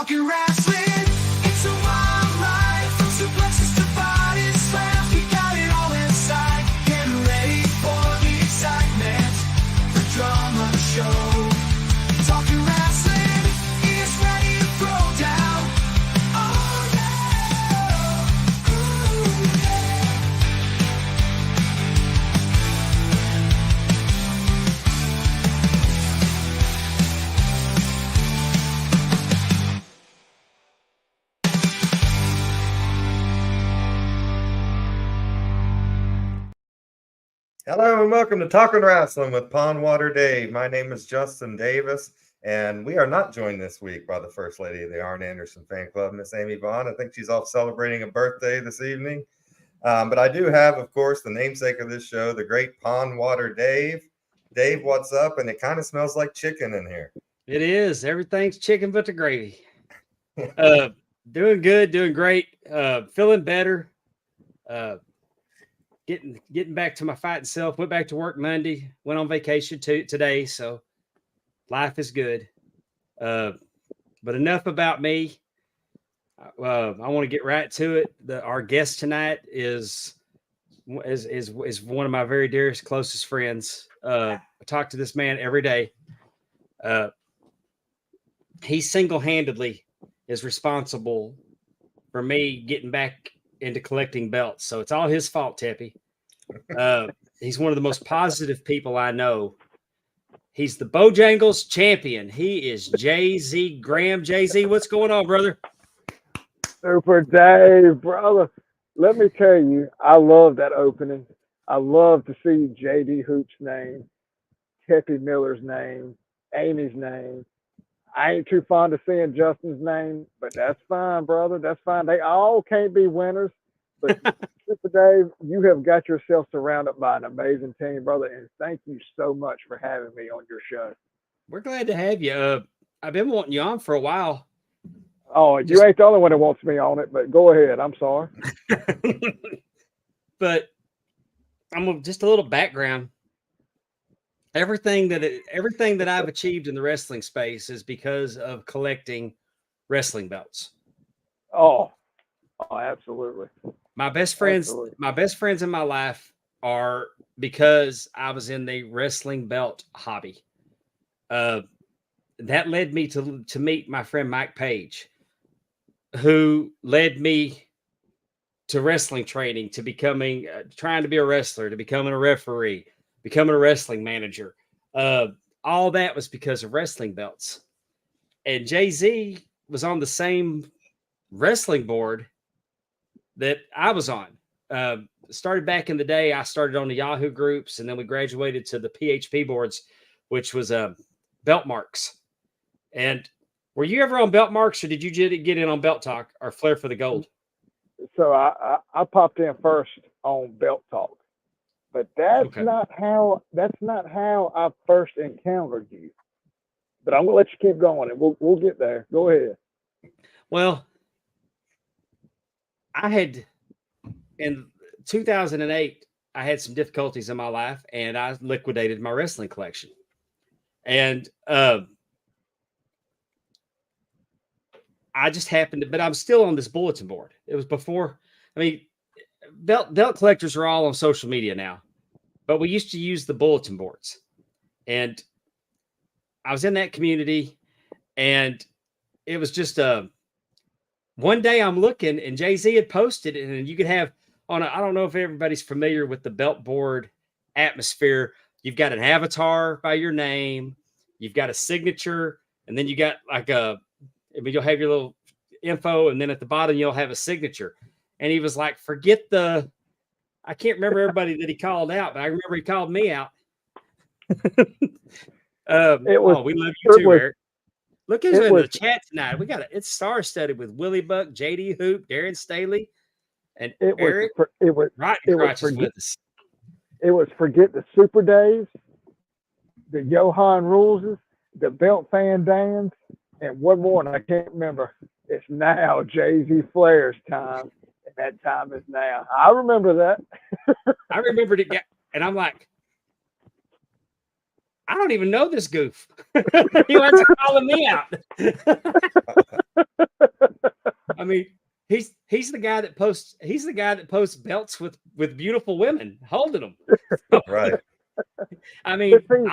Talking wrestling, it's a wild ride. From suplexes to body slams, we got it all inside. Get ready for the excitement, the drama show. Talking wrestling is ready to throw down. Oh yeah, ooh yeah. Hello and welcome to Talking Wrestling with Pondwater Dave. My name is Justin Davis, and we are not joined this week by the First Lady of the Arn Anderson Fan Club, Miss Amy Vaughn. I think she's off celebrating a birthday this evening. But I do have, of course, the namesake of this show, the great Pondwater Dave. Dave, what's up? And it kind of smells like chicken in here. It is. Everything's chicken but the gravy. Doing good, doing great. Feeling better. Getting back to my fighting self. Went back to work Monday. Went on vacation today, so life is good. But enough about me. I want to get right to it. Our guest tonight is one of my very dearest, closest friends. I talk to this man every day. He single-handedly is responsible for me getting back into collecting belts. So it's all his fault, Teppy. He's one of the most positive people I know. He's the Bojangles Champion. He is Jay-Z Graham. Jay-Z, what's going on, brother? Super Dave, brother. Let me tell you, I love that opening. I love to see JD Hoop's name, Teppy Miller's name, Amy's name. I ain't too fond of seeing Justin's name, but that's fine, brother. That's fine. They all can't be winners. But Super Dave, you have got yourself surrounded by an amazing team, brother. And thank you so much for having me on your show. We're glad to have you. I've been wanting you on for a while. Oh, you ain't the only one that wants me on it, but go ahead. I'm sorry. But I'm just a little background. Everything that I've achieved in the wrestling space is because of collecting wrestling belts. Oh, absolutely. My best friends in my life are because I was in the wrestling belt hobby. That led me to meet my friend Mike Page, who led me to wrestling training, to becoming trying to be a wrestler, to becoming a referee, becoming a wrestling manager. All that was because of wrestling belts. And Jay-Z was on the same wrestling board that I was on. Started back in the day. I started on the Yahoo groups, and then we graduated to the PHP boards, which was Belt Marks. And were you ever on Belt Marks, or did you get in on Belt Talk or Flair for the Gold? So I popped in first on Belt Talk. But that's not how I first encountered you. But I'm gonna let you keep going, and we'll get there. Go ahead. Well, I had in 2008, I had some difficulties in my life, and I liquidated my wrestling collection. And I just happened to, but I'm still on this bulletin board. It was before. I mean, belt collectors are all on social media now, but we used to use the bulletin boards. And I was in that community, and it was just one day I'm looking, and Jay-Z had posted it, and you could have on I don't know if everybody's familiar with the belt board atmosphere. You've got an avatar by your name, you've got a signature, and then you got like you'll have your little info, and then at the bottom you'll have a signature. And he was like, forget I can't remember everybody that he called out, but I remember he called me out. We love you too, Eric. Look who's in the chat tonight. It's star-studded with Willie Buck, JD Hoop, Darren Staley, and Eric. It was forget the Super Days, the Johan Ruleses, the Belt Fan Dans, and one more, and I can't remember. It's now Jay-Z Flair's time, and that time is now. I remember that. I remembered it, and I'm like, I don't even know this goof. He wants to calling me out. I mean, he's the guy that posts belts with beautiful women holding them. Right. I mean, But see,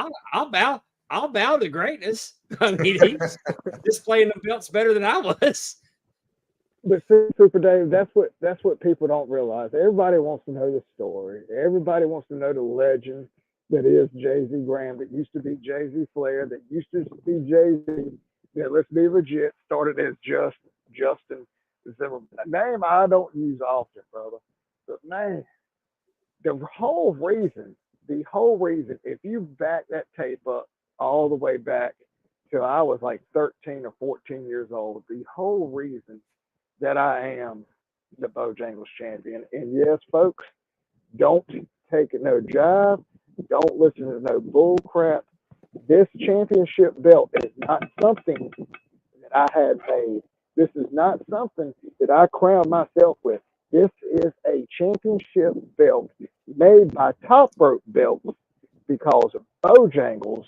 I'll bow to greatness. I mean, he's displaying the belts better than I was. But see, Super Dave, that's what people don't realize. Everybody wants to know the story. Everybody wants to know the legend that is Jay-Z Graham, that used to be Jay-Z Flair, that used to be Jay-Z, that let's be legit, started as Justin Zimmerman. A name I don't use often, brother. But man, the whole reason, if you back that tape up all the way back till I was like 13 or 14 years old, the whole reason that I am the Bojangles champion. And yes, folks, don't take no jive. Don't listen to no bull crap. This championship belt is not something that I had made. This is not something that I crowned myself with. This is a championship belt made by Top Rope Belts because Bojangles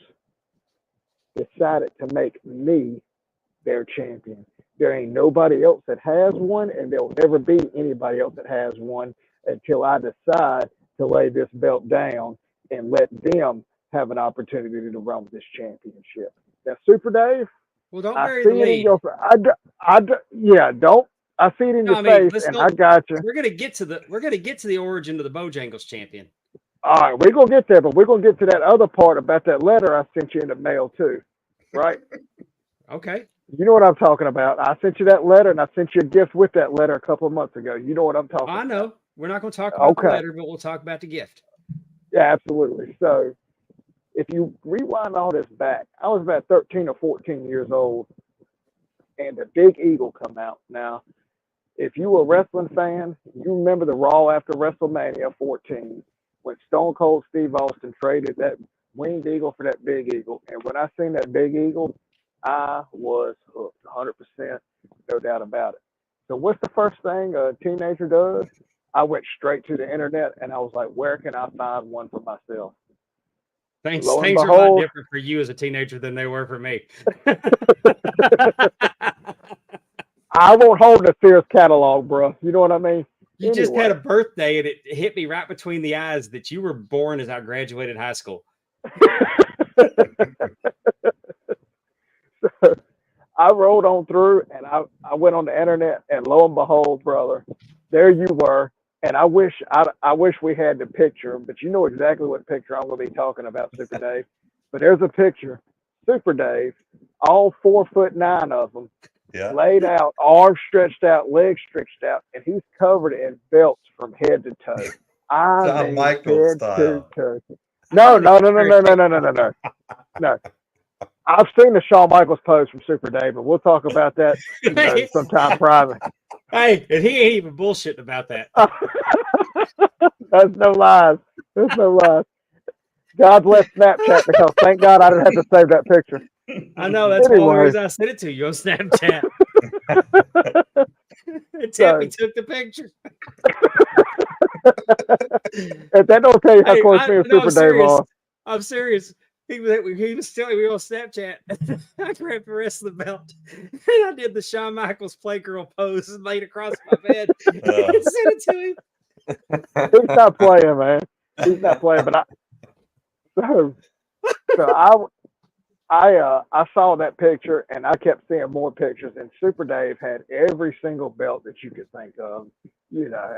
decided to make me their champion. There ain't nobody else that has one, and there'll never be anybody else that has one until I decide to lay this belt down and let them have an opportunity to run with this championship. Now, Super Dave, Well, don't I bury see the it in lead. your yeah, don't. I see it in No, your I mean, face, let's and go. I got you. We're gonna get to the origin of the Bojangles champion. All right, we're gonna get there, but we're gonna get to that other part about that letter I sent you in the mail too, right? Okay. You know what I'm talking about. I sent you that letter, and I sent you a gift with that letter a couple of months ago. You know what I'm talking I about. know. We're not going to talk about the Okay. letter, but we'll talk about the gift. Yeah, absolutely. So if you rewind all this back, I was about 13 or 14 years old, and the Big Eagle come out. Now, if you were a wrestling fan, you remember the Raw after WrestleMania 14 when Stone Cold Steve Austin traded that winged eagle for that Big Eagle. And when I seen that Big Eagle, I was hooked, 100%, no doubt about it. So what's the first thing a teenager does? I went straight to the internet and I was like, where can I find one for myself? Things Lo and are a lot behold, different for you as a teenager than they were for me. I won't hold the Sears catalog, bro. You know what I mean? You just had a Anyway. birthday and it hit me right between the eyes that you were born as I graduated high school. So I rolled on through and I went on the internet and lo and behold, brother, there you were. And I wish we had the picture, but you know exactly what picture I'm gonna be talking about, Super Dave. But there's a picture, Super Dave, all 4'9" of them, Yeah. laid out, arms stretched out, legs stretched out, and he's covered in belts from head to toe. I Shawn mean, Michaels head style. to toe. No. I've seen the Shawn Michaels pose from Super Dave, but we'll talk about that sometime private. Hey, and he ain't even bullshitting about that. That's no lies. There's no lies. God bless Snapchat because thank God I didn't have to save that picture. I know that's one of the Anyway. reasons I sent it to you on Snapchat. And Tippy took the picture. If that don't tell you how Hey, close me and no, Super Dave are. I'm serious. He was telling me on Snapchat. I grabbed the rest of the belt and I did the Shawn Michaels Playgirl pose and laid across my bed and sent it to him. He's not playing, man. He's not playing. But I saw that picture and I kept seeing more pictures. And Super Dave had every single belt that you could think of. You know,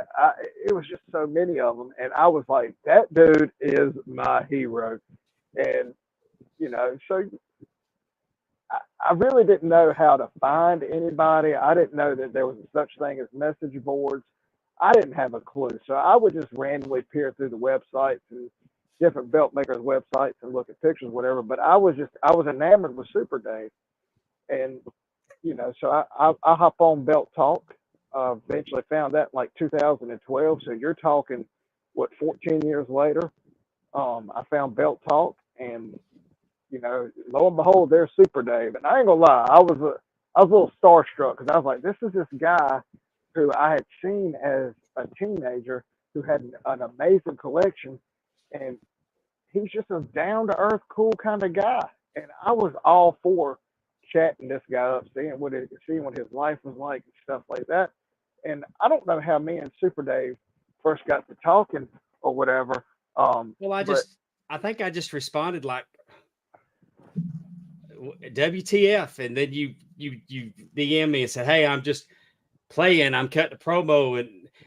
it was just so many of them, and I was like, that dude is my hero. And you know, so I really didn't know how to find anybody. I didn't know that there was such thing as message boards. I didn't have a clue. So I would just randomly peer through the websites and different belt makers' websites and look at pictures, whatever. But I was enamored with Super Dave. And, you know, so I hop on Belt Talk. Eventually found that in like 2012. So you're talking, what, 14 years later? I found Belt Talk, and you know, lo and behold, there's Super Dave. And I ain't gonna lie, I was a little starstruck because I was like, this is this guy who I had seen as a teenager who had an amazing collection, and he's just a down to earth, cool kind of guy. And I was all for chatting this guy up, seeing what his life was like and stuff like that. And I don't know how me and Super Dave first got to talking or whatever. Well, But I think I just responded like WTF, and then you DM me and said, "Hey, I'm just playing. I'm cutting a promo,"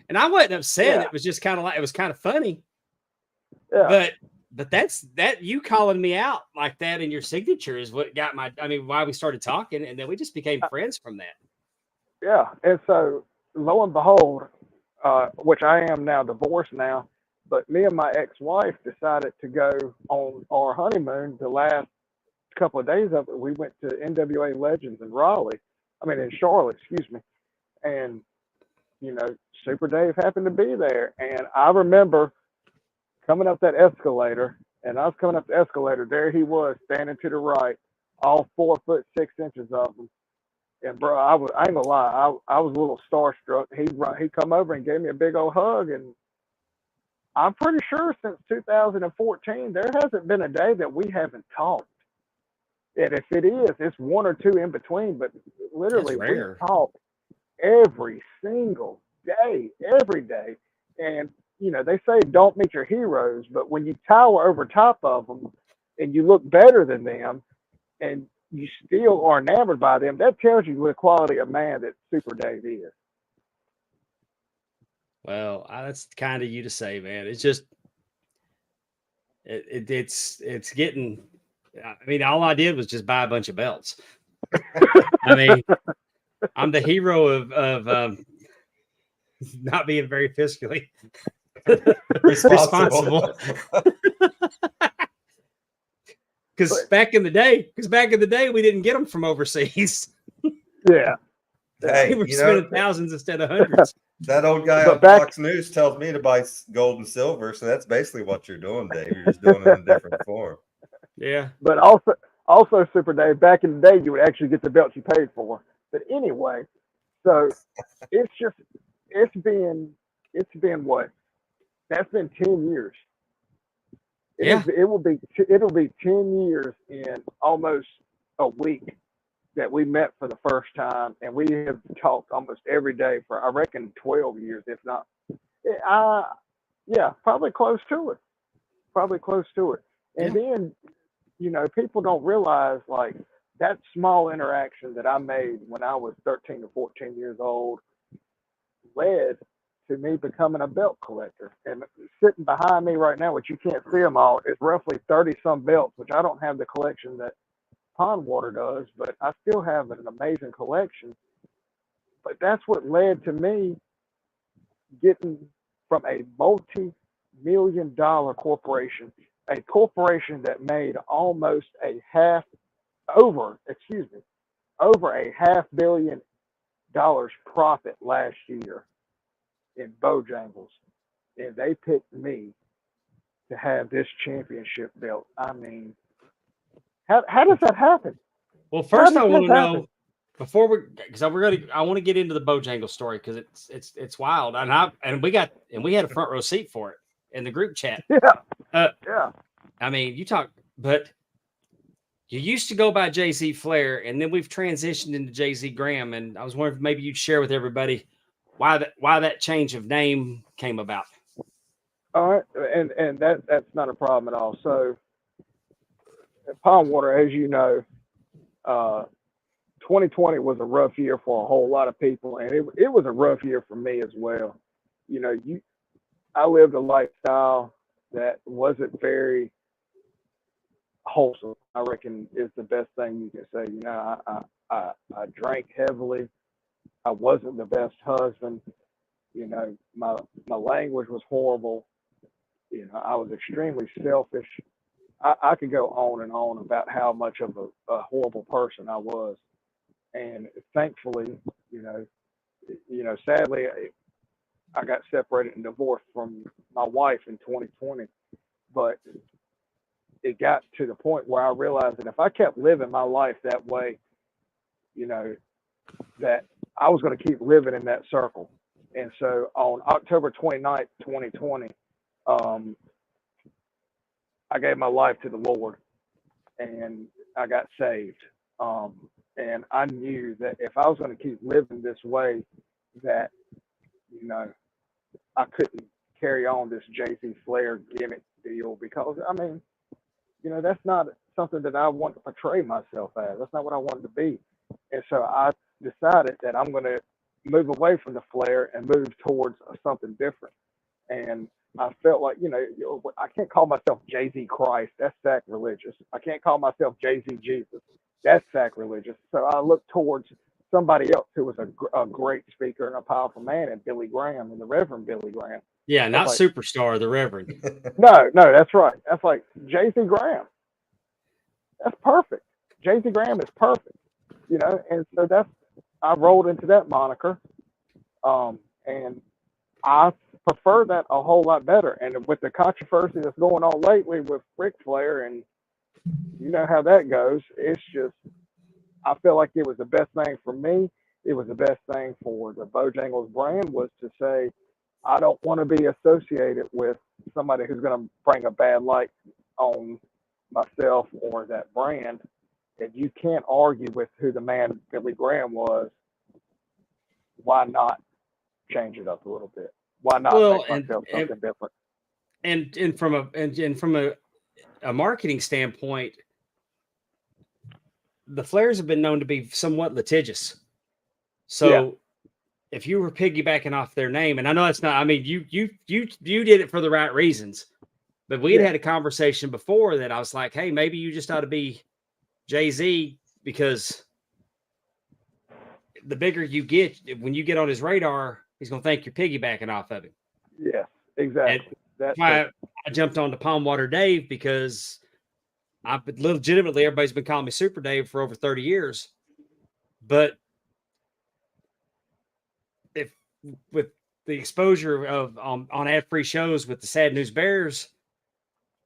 and I wasn't upset. yeah, It was just kind of like it was kind of funny, yeah, but that's that you calling me out like that in your signature is what got my. I mean, why we started talking, and then we just became friends from that. yeah. And so lo and behold, which I am now divorced now, but me and my ex-wife decided to go on our honeymoon. The last couple of days of it, we went to NWA Legends in Raleigh. I mean, in Charlotte, excuse me. And Super Dave happened to be there, and I remember coming up that escalator, and I was coming up the escalator. There he was, standing to the right, all 4'6" of him. And bro, I ain't gonna lie, I was a little starstruck. He come over and gave me a big old hug, and I'm pretty sure since 2014 there hasn't been a day that we haven't talked. And if it is, it's one or two in between, but literally That's we rare. talk every single day, every day. And they say don't meet your heroes, but when you tower over top of them and you look better than them and you still are enamored by them, that tells you the quality of man that Super Dave is. Well, that's kind of you to say, man. It's just it's getting. I mean, all I did was just buy a bunch of belts. I mean, I'm the hero of not being very fiscally responsible. Because back in the day, we didn't get them from overseas. Yeah. Hey, We were spending thousands instead of hundreds. that old guy But on back- Fox News tells me to buy gold and silver, so that's basically what you're doing, Dave. You're just doing it in a different form. Yeah. But also Super Dave, back in the day, you would actually get the belts you paid for. But anyway, so it's been what? That's been 10 years. Yeah. It'll be 10 years in almost a week that we met for the first time, and we have talked almost every day for, I reckon, 12 years, if not. Yeah, probably close to it. And then, people don't realize like that small interaction that I made when I was 13 or 14 years old led to me becoming a belt collector. And sitting behind me right now, which you can't see them all, is roughly 30 some belts, which I don't have the collection that Pondwater does, but I still have an amazing collection. But that's what led to me getting from a multi-million-dollar corporation, a corporation that made almost over a $500 million profit last year in Bojangles, and they picked me to have this championship belt. I mean, how does that happen? Well, first I does want to that know happen? before I want to get into the Bojangles story because it's wild, and we had a front row seat for it in the group chat. Yeah, yeah. I mean, but you used to go by Jay-Z Flair, and then we've transitioned into Jay-Z Graham, and I was wondering if maybe you'd share with everybody why that change of name came about. All right, and that's not a problem at all. So, Pondwater, as you know, 2020 was a rough year for a whole lot of people, and it was a rough year for me as well. I lived a lifestyle that wasn't very wholesome, I reckon, is the best thing you can say. I drank heavily. I wasn't the best husband. My language was horrible. I was extremely selfish. I could go on and on about how much of a horrible person I was. And thankfully, sadly, I got separated and divorced from my wife in 2020. But it got to the point where I realized that if I kept living my life that way, that I was going to keep living in that circle. And so on October 29th, 2020, I gave my life to the Lord, and I got saved. And I knew that if I was going to keep living this way, that you know I couldn't carry on this Jay-Z Flair gimmick deal, because I mean, that's not something that I want to portray myself as. That's not what I wanted to be. And so I decided that I'm going to move away from the Flair and move towards something different. And I felt like, I can't call myself Jay-Z Christ. That's sacrilegious. I can't call myself Jay-Z Jesus. That's sacrilegious. So I looked towards somebody else who was a great speaker and a powerful man, and Billy Graham, and the Reverend Billy Graham. Yeah, not like, superstar, the Reverend. No, that's right. That's like Jay-Z Graham. That's perfect. Jay-Z Graham is perfect, and so I rolled into that moniker, and I prefer that a whole lot better. And with the controversy that's going on lately with Ric Flair, and you know how that goes, it's just, I feel like it was the best thing for me. It was the best thing for the Bojangles brand, was to say, I don't want to be associated with somebody who's going to bring a bad light on myself or that brand. If you can't argue with who the man Billy Graham was, why not change it up a little bit? Why not make myself something different? And from a marketing standpoint, the Flairs have been known to be somewhat litigious. So if you were piggybacking off their name, and I know it's not, I mean, you did it for the right reasons, but we had a conversation before that I was like, hey, maybe you just ought to be Jay-Z, because the bigger you get, when you get on his radar, he's going to think you're piggybacking off of him. Yes, exactly. That's why I jumped on to Pondwater Dave, because I've legitimately, everybody's been calling me Super Dave for over 30 years. But if with the exposure of on ad-free shows with the Sad News Bears,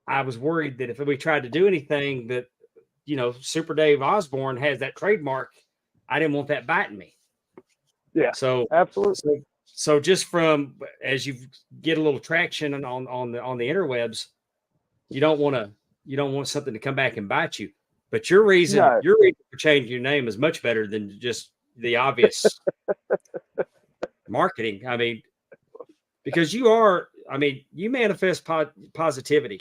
I was worried that if we tried to do anything that, Super Dave Osborne has that trademark, I didn't want that biting me. Yeah. So absolutely. So just from, as you get a little traction on the interwebs, you don't want something to come back and bite you. But your reason for changing your name is much better than just the obvious marketing. I mean, because you manifest positivity.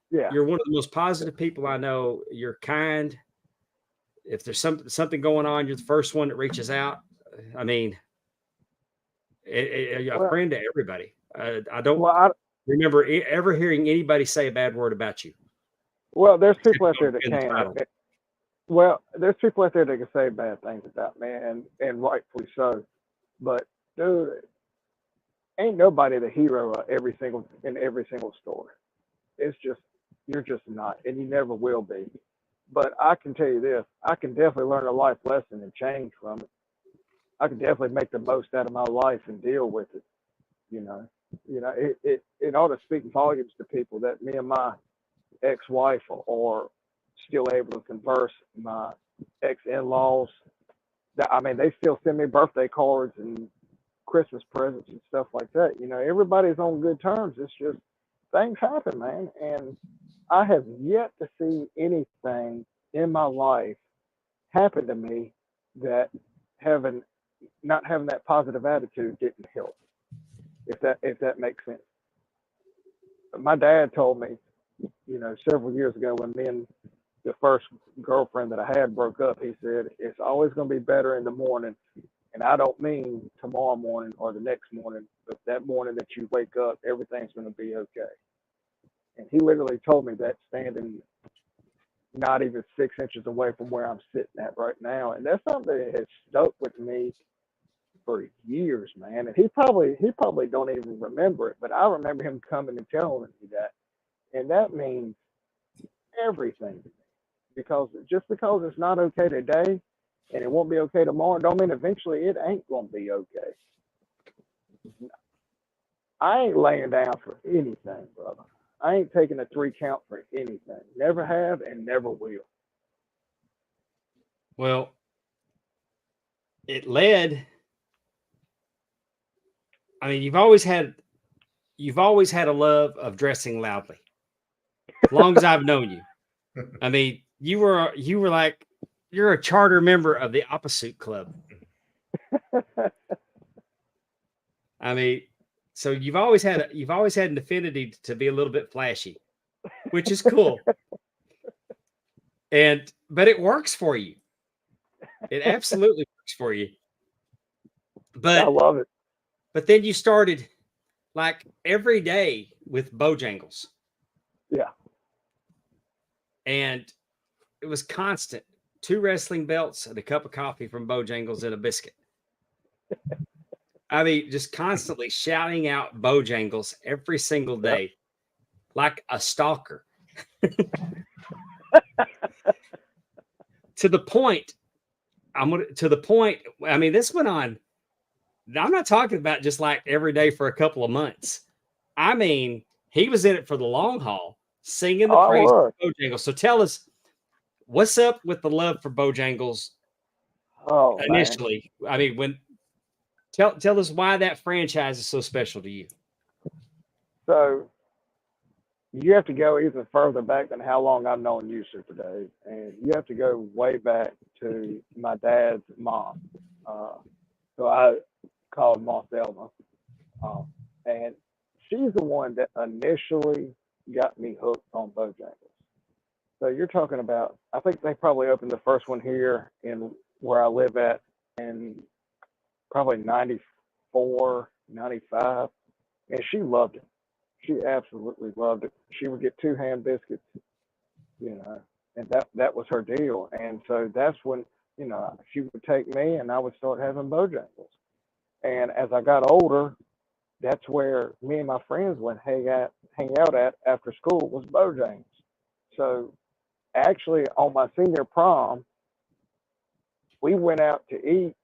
Yeah. You're one of the most positive people I know. You're kind. If there's something going on, you're the first one that reaches out. I mean, a friend to everybody. I don't remember ever hearing anybody say a bad word about you. Well, there's people out there that can. Well, there's people out there that can say bad things about me, and rightfully so. But dude, ain't nobody the hero in every single story. It's just, you're just not, and you never will be. But I can tell you this: I can definitely learn a life lesson and change from it. I can definitely make the most out of my life and deal with it. It ought to speak volumes to people that me and my ex-wife are still able to converse. My ex-in-laws, they still send me birthday cards and Christmas presents and stuff like that. Everybody's on good terms. It's just things happen, man. And I have yet to see anything in my life happen to me that not having that positive attitude didn't help. If that makes sense. My dad told me, several years ago, when me and the first girlfriend that I had broke up, he said, it's always going to be better in the morning. And I don't mean tomorrow morning or the next morning, but that morning that you wake up, everything's going to be okay. And he literally told me that standing not even 6 inches away from where I'm sitting at right now. And that's something that has stuck with me for years, man. And he probably don't even remember it, but I remember him coming and telling me that. And that means everything to me. Because just because it's not okay today and it won't be okay tomorrow, don't mean eventually it ain't gonna be okay. I ain't laying down for anything, brother. I ain't taking a 3 count for anything. Never have and never will. Well, it led. I mean, you've always had a love of dressing loudly. long as I've known you. I mean, you were like you're a charter member of the opposite club. I mean, so you've always had an affinity to be a little bit flashy, which is cool. But it works for you. It absolutely works for you. I But love it. then you started like every day with Bojangles, Yeah. and it was constant. 2 wrestling belts and a cup of coffee from Bojangles and a biscuit. I mean, just constantly shouting out Bojangles every single day, like a stalker. To the point, I mean, this went on. I'm not talking about just like every day for a couple of months. I mean, he was in it for the long haul, singing the Oh, I praise was. of Bojangles. So tell us, what's up with the love for Bojangles Oh, man. initially? I mean, tell us why that franchise is so special to you. So you have to go even further back than how long I've known you, Super Dave. And you have to go way back to my dad's mom. So I called Moss Elma. And she's the one that initially got me hooked on Bojangles. So you're talking about, I think they probably opened the first one here in where I live at in probably 94, 95. And she loved it. She absolutely loved it. She would get 2 ham biscuits, and that was her deal. And so that's when, she would take me and I would start having Bojangles. And as I got older, that's where me and my friends would hang out at after school was Bojangles. So actually on my senior prom, we went out to eat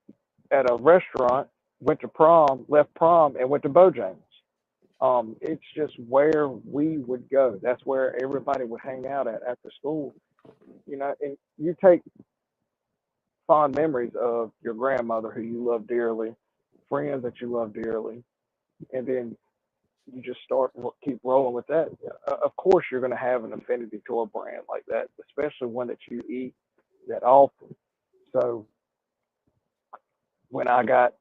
at a restaurant, went to prom, left prom, and went to Bojangles. It's just where we would go. That's where everybody would hang out at after school. And you take fond memories of your grandmother who you love dearly, friends that you love dearly, and then you just keep rolling with that. Of course, you're going to have an affinity to a brand like that, especially one that you eat that often. So when I got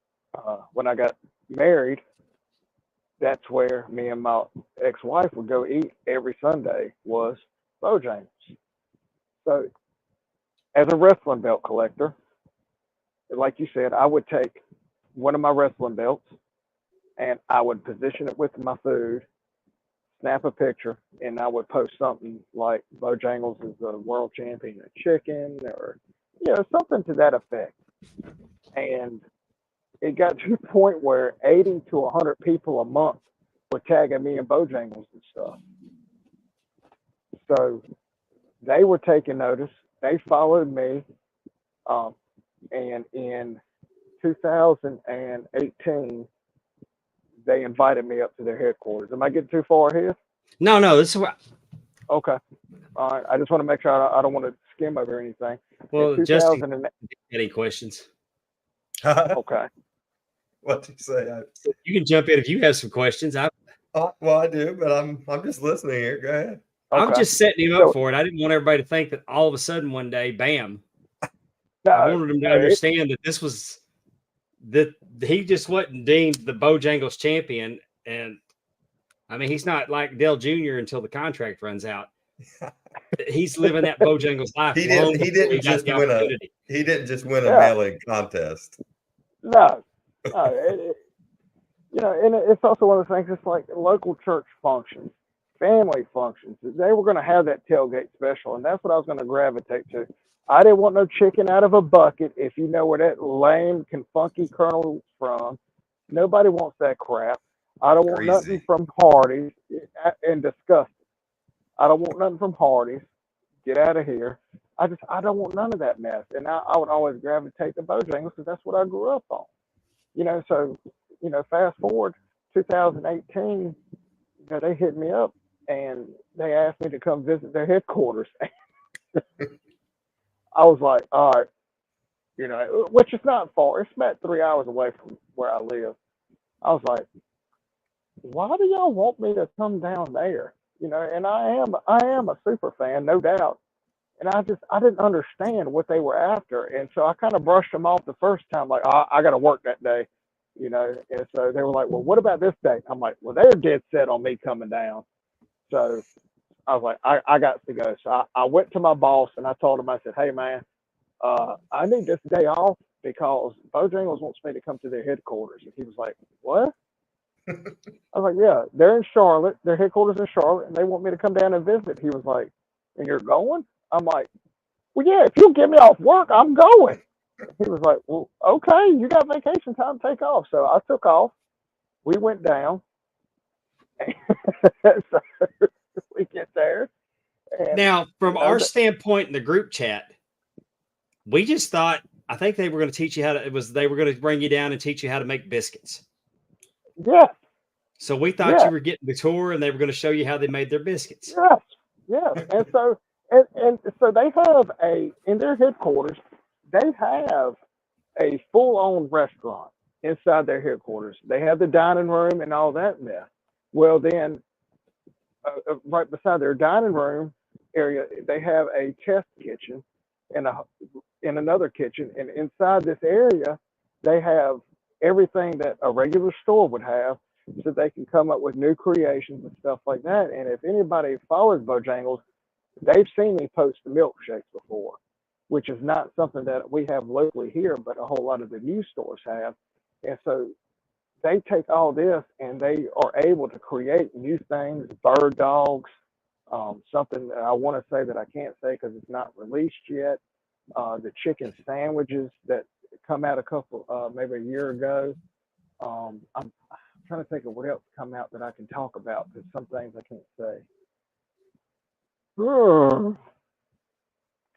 married, that's where me and my ex-wife would go eat every Sunday was Bojangles. So as a wrestling belt collector, like you said, I would take one of my wrestling belts and I would position it with my food, snap a picture, and I would post something like Bojangles is the world champion of chicken or, something to that effect. And it got to the point where 80 to 100 people a month were tagging me in Bojangles and stuff. So they were taking notice. They followed me. And in 2018, they invited me up to their headquarters. Am I getting too far ahead? No, this is what. Okay. All right. I just want to make sure I don't want to skim over anything. Well, In Justin, 2000 any questions? okay. What'd you say? You can jump in if you have some questions. Well, I do, but I'm just listening here. Go ahead. I'm Okay. just setting him up for it. I didn't want everybody to think that all of a sudden one day, bam. I wanted him to understand that this was that he just wasn't deemed the Bojangles champion, and I mean he's not like Dale Jr. until the contract runs out. He's living that Bojangles life. He didn't just win a mailing contest. No. And it's also one of the things. It's like local church functions, family functions. They were going to have that tailgate special, and that's what I was going to gravitate to. I didn't want no chicken out of a bucket. If you know where that lame, funky kernel's from, nobody wants that crap. I don't want nothing from Hardee's and disgusting. I don't want nothing from Hardee's. Get out of here. I don't want none of that mess. And I would always gravitate to Bojangles because that's what I grew up on. So, fast forward 2018, they hit me up and they asked me to come visit their headquarters. I was like, all right, which is not far. It's about 3 hours away from where I live. I was like, why do y'all want me to come down there? And I am a super fan, no doubt. And I didn't understand what they were after, and so I kind of brushed them off the first time, like, I got to work that day, And so they were like, well, what about this day? I'm like, well, they're dead set on me coming down. So I was like, I got to go. So I went to my boss and I told him, I said, hey man, I need this day off because Bojangles wants me to come to their headquarters. And he was like, what? I was like, yeah, they're in Charlotte, their headquarters in Charlotte, and they want me to come down and visit. He was like, and you're going? I'm like, well, yeah, if you'll get me off work, I'm going. He was like, well, okay, you got vacation time, take off. So I took off. We went down. So we get there. And, Now, from our the, standpoint in the group chat, we just thought, I think they were going to teach you they were going to bring you down and teach you how to make biscuits. yes, So we thought yes, you were getting the tour and they were going to show you how they made their biscuits. yes, yes. And so, and so they have in their headquarters, they have a full-on restaurant inside their headquarters. They have the dining room and all that mess. Well, then, right beside their dining room area, they have a test kitchen and in another kitchen. And inside this area, they have everything that a regular store would have, so they can come up with new creations and stuff like that. And if anybody follows Bojangles, they've seen me post the milkshakes before, which is not something that we have locally here, but a whole lot of the new stores have. And so they take all this and they are able to create new things, bird dogs, something that I want to say that I can't say because it's not released yet. The chicken sandwiches that come out maybe a year ago. I'm trying to think of what else come out that I can talk about because some things I can't say.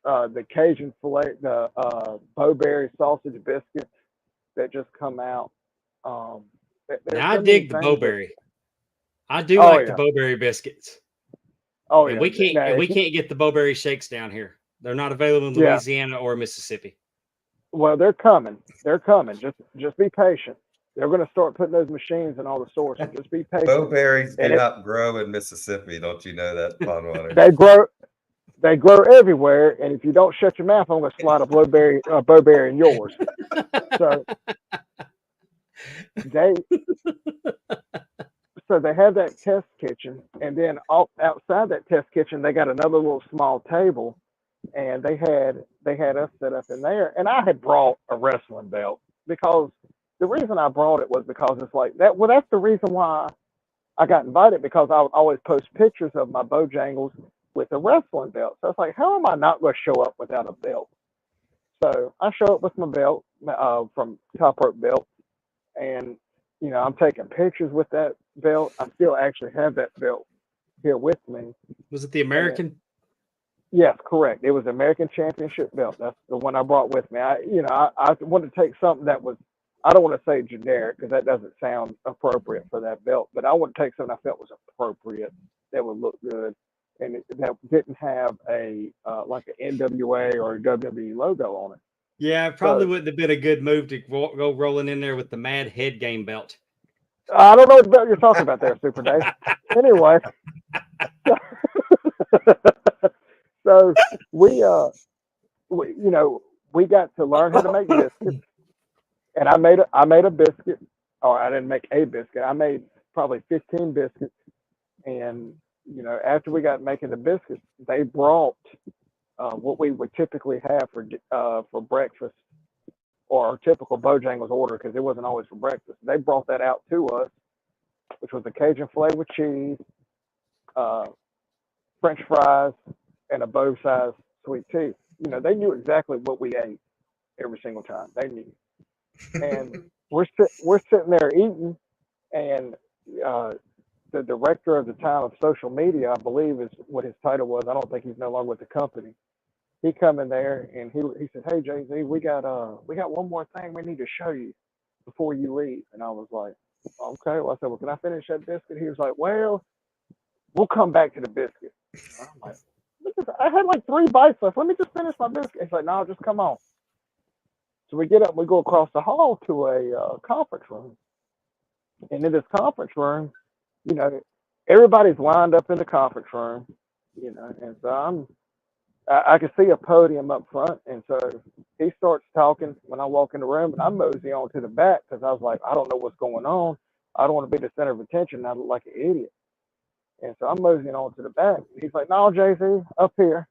The Cajun filet, the Bowberry sausage biscuits that just come out. Now, I dig the Bowberry. I do Oh like the yeah, Bowberry biscuits. oh And yeah. we can't Now, and we can't get the Bowberry shakes down here. They're not available in yeah. Louisiana or Mississippi. Well, they're coming. They're coming. Just be patient. They're going to start putting those machines in all the stores. So just be patient. Bowberries do And not grow in Mississippi. Don't you know that, Pondwater? they grow. They grow everywhere. And if you don't shut your mouth, I'm going to slide a Bowberry in yours. So they have that test kitchen, and then outside that test kitchen, they got another little small table, and they had us set up in there. And I had brought a wrestling belt because the reason I brought it was because it's like that. Well, that's the reason why I got invited, because I would always post pictures of my Bojangles with a wrestling belt. So it's like, how am I not going to show up without a belt? So I show up with my belt from Top Rope Belt, and I'm taking pictures with that belt. I still actually have that belt here with me. Was it the American? Yes, correct. It was the American Championship belt. That's the one I brought with me. I wanted to take something that was, I don't want to say generic because that doesn't sound appropriate for that belt, but I want to take something I felt was appropriate, that would look good, and that didn't have a like an NWA or a WWE logo on it. Yeah, it probably wouldn't have been a good move to go rolling in there with the Mad Head Game belt. I don't know what belt you're talking about there, Super Dave. Anyway, so we got to learn how to make biscuits, and I made a biscuit, or I didn't make a biscuit. I made probably 15 biscuits, and after we got making the biscuits, they brought what we would typically have for breakfast, or our typical Bojangles order, because it wasn't always for breakfast. They brought that out to us, which was a Cajun filet with cheese, French fries, and a bow-sized sweet tea. They knew exactly what we ate every single time. They knew. And we're sitting there eating, and the director of the time of social media, I believe is what his title was. I don't think he's no longer with the company. He come in there and he said, "Hey Jay-Z, we got one more thing we need to show you before you leave." And I was like, "Okay." Well, I said, "Well, can I finish that biscuit?" He was like, "Well, we'll come back to the biscuit." I'm like, I had like 3 bites left. Let me just finish my biscuit. He's like, "No, just come on." So we get up and we go across the hall to a conference room. And in this conference room, everybody's lined up in the conference room, and so I can see a podium up front, and so he starts talking when I walk in the room, and I mosey on to the back because I was like, I don't know what's going on. I don't want to be the center of attention. And I look like an idiot. And so I'm moseying on to the back. He's like, no, JC, up here.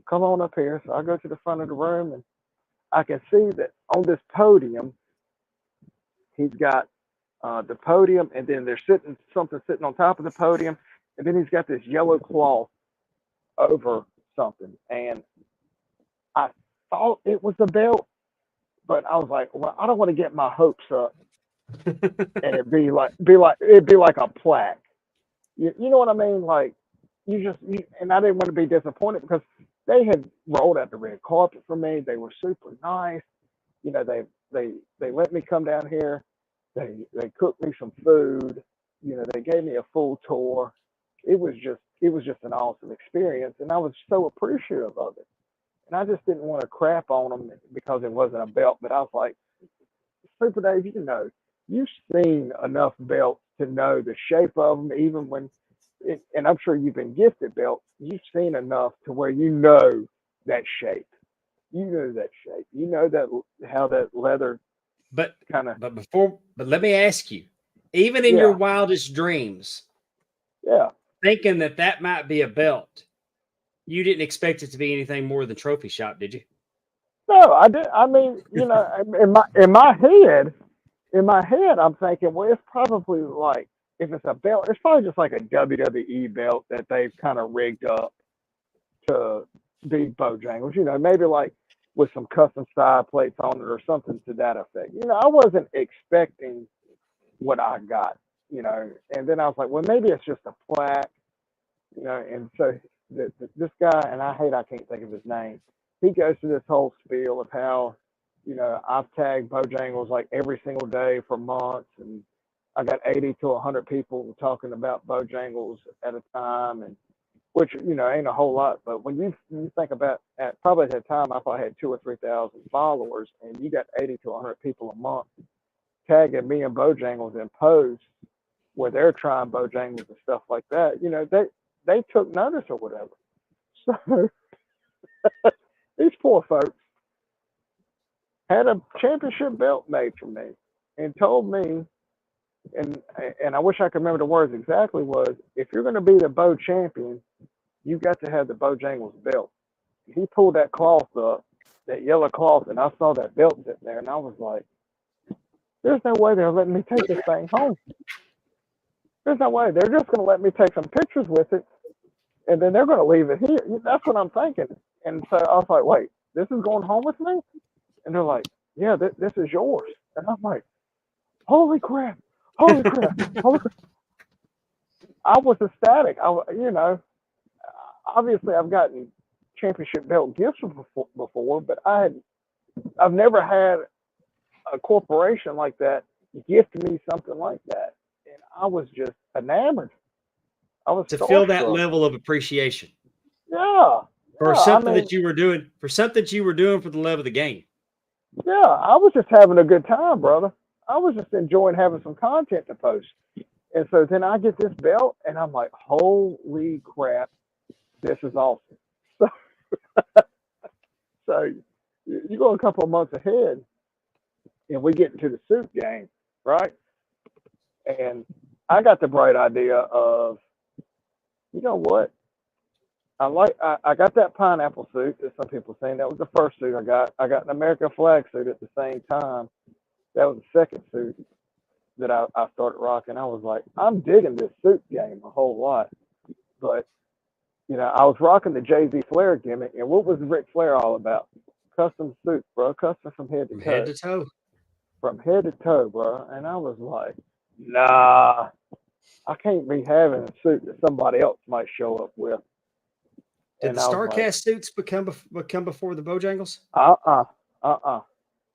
Come on up here. So I go to the front of the room, and I can see that on this podium, he's got the podium, and then there's something sitting on top of the podium, and then he's got this yellow cloth over something. And I thought it was a belt, but I was like, well, I don't want to get my hopes up and it'd be like a plaque. You know what I mean? Like and I didn't want to be disappointed because they had rolled out the red carpet for me. They were super nice. They let me come down here. They cooked me some food. They gave me a full tour. It was just an awesome experience, and I was so appreciative of it. And I just didn't want to crap on them because it wasn't a belt. But I was like, Super Dave, you've seen enough belts to know the shape of them, even when, and I'm sure you've been gifted belts. You've seen enough to where you know that shape. You know that shape. You know that how that leather But kind of. but let me ask you, even in your wildest dreams, Yeah. thinking that might be a belt, you didn't expect it to be anything more than trophy shop, did you? No, I did. I mean, in my head, I'm thinking, well, it's probably like if it's a belt, it's probably just like a WWE belt that they've kind of rigged up to be Bojangles. Maybe like with some custom side plates on it or something to that effect. I wasn't expecting what I got. And then I was like, well, maybe it's just a plaque. And so this guy, and I can't think of his name. He goes through this whole spiel of how, I've tagged Bojangles like every single day for months, and I got 80 to 100 people talking about Bojangles at a time, and which ain't a whole lot. But when you think about probably at that time, I probably had 2,000 or 3,000 followers, and you got 80 to 100 people a month tagging me and Bojangles in posts where they're trying Bojangles and stuff like that. They took notice or whatever. So these poor folks had a championship belt made for me and told me, and I wish I could remember the words exactly, was, if you're going to be the Bo champion, you got to have the Bojangles belt. He pulled that cloth up, that yellow cloth, and I saw that belt sitting there, and I was like, there's no way they're letting me take this thing home. There's no way. They're just going to let me take some pictures with it, and then they're going to leave it here. That's what I'm thinking. And so I was like, wait, this is going home with me? And they're like, yeah, this is yours. And I'm like, holy crap. Holy crap. Holy crap. I was ecstatic. Obviously I've gotten championship belt gifts before, but I've never had a corporation like that gift me something like that. And I was just enamored. I was to feel that level of appreciation. Yeah. For something that you were doing, for the love of the game. Yeah, I was just having a good time, brother. I was just enjoying having some content to post. And so then I get this belt, and I'm like, holy crap, this is awesome. So you go a couple of months ahead, and we get into the suit game, right? And I got the bright idea of, you know what? I got that pineapple suit that some people saying that was the first suit I got. I got an American flag suit at the same time. That was the second suit that I started rocking. I was like, I'm digging this suit game a whole lot. But, I was rocking the Jay-Z Flair gimmick. And what was Ric Flair all about? Custom suits, bro. Custom from head to toe. Head to toe. From head to toe, bro. And I was like, nah, I can't be having a suit that somebody else might show up with. Did the StarCast suits become before the Bojangles?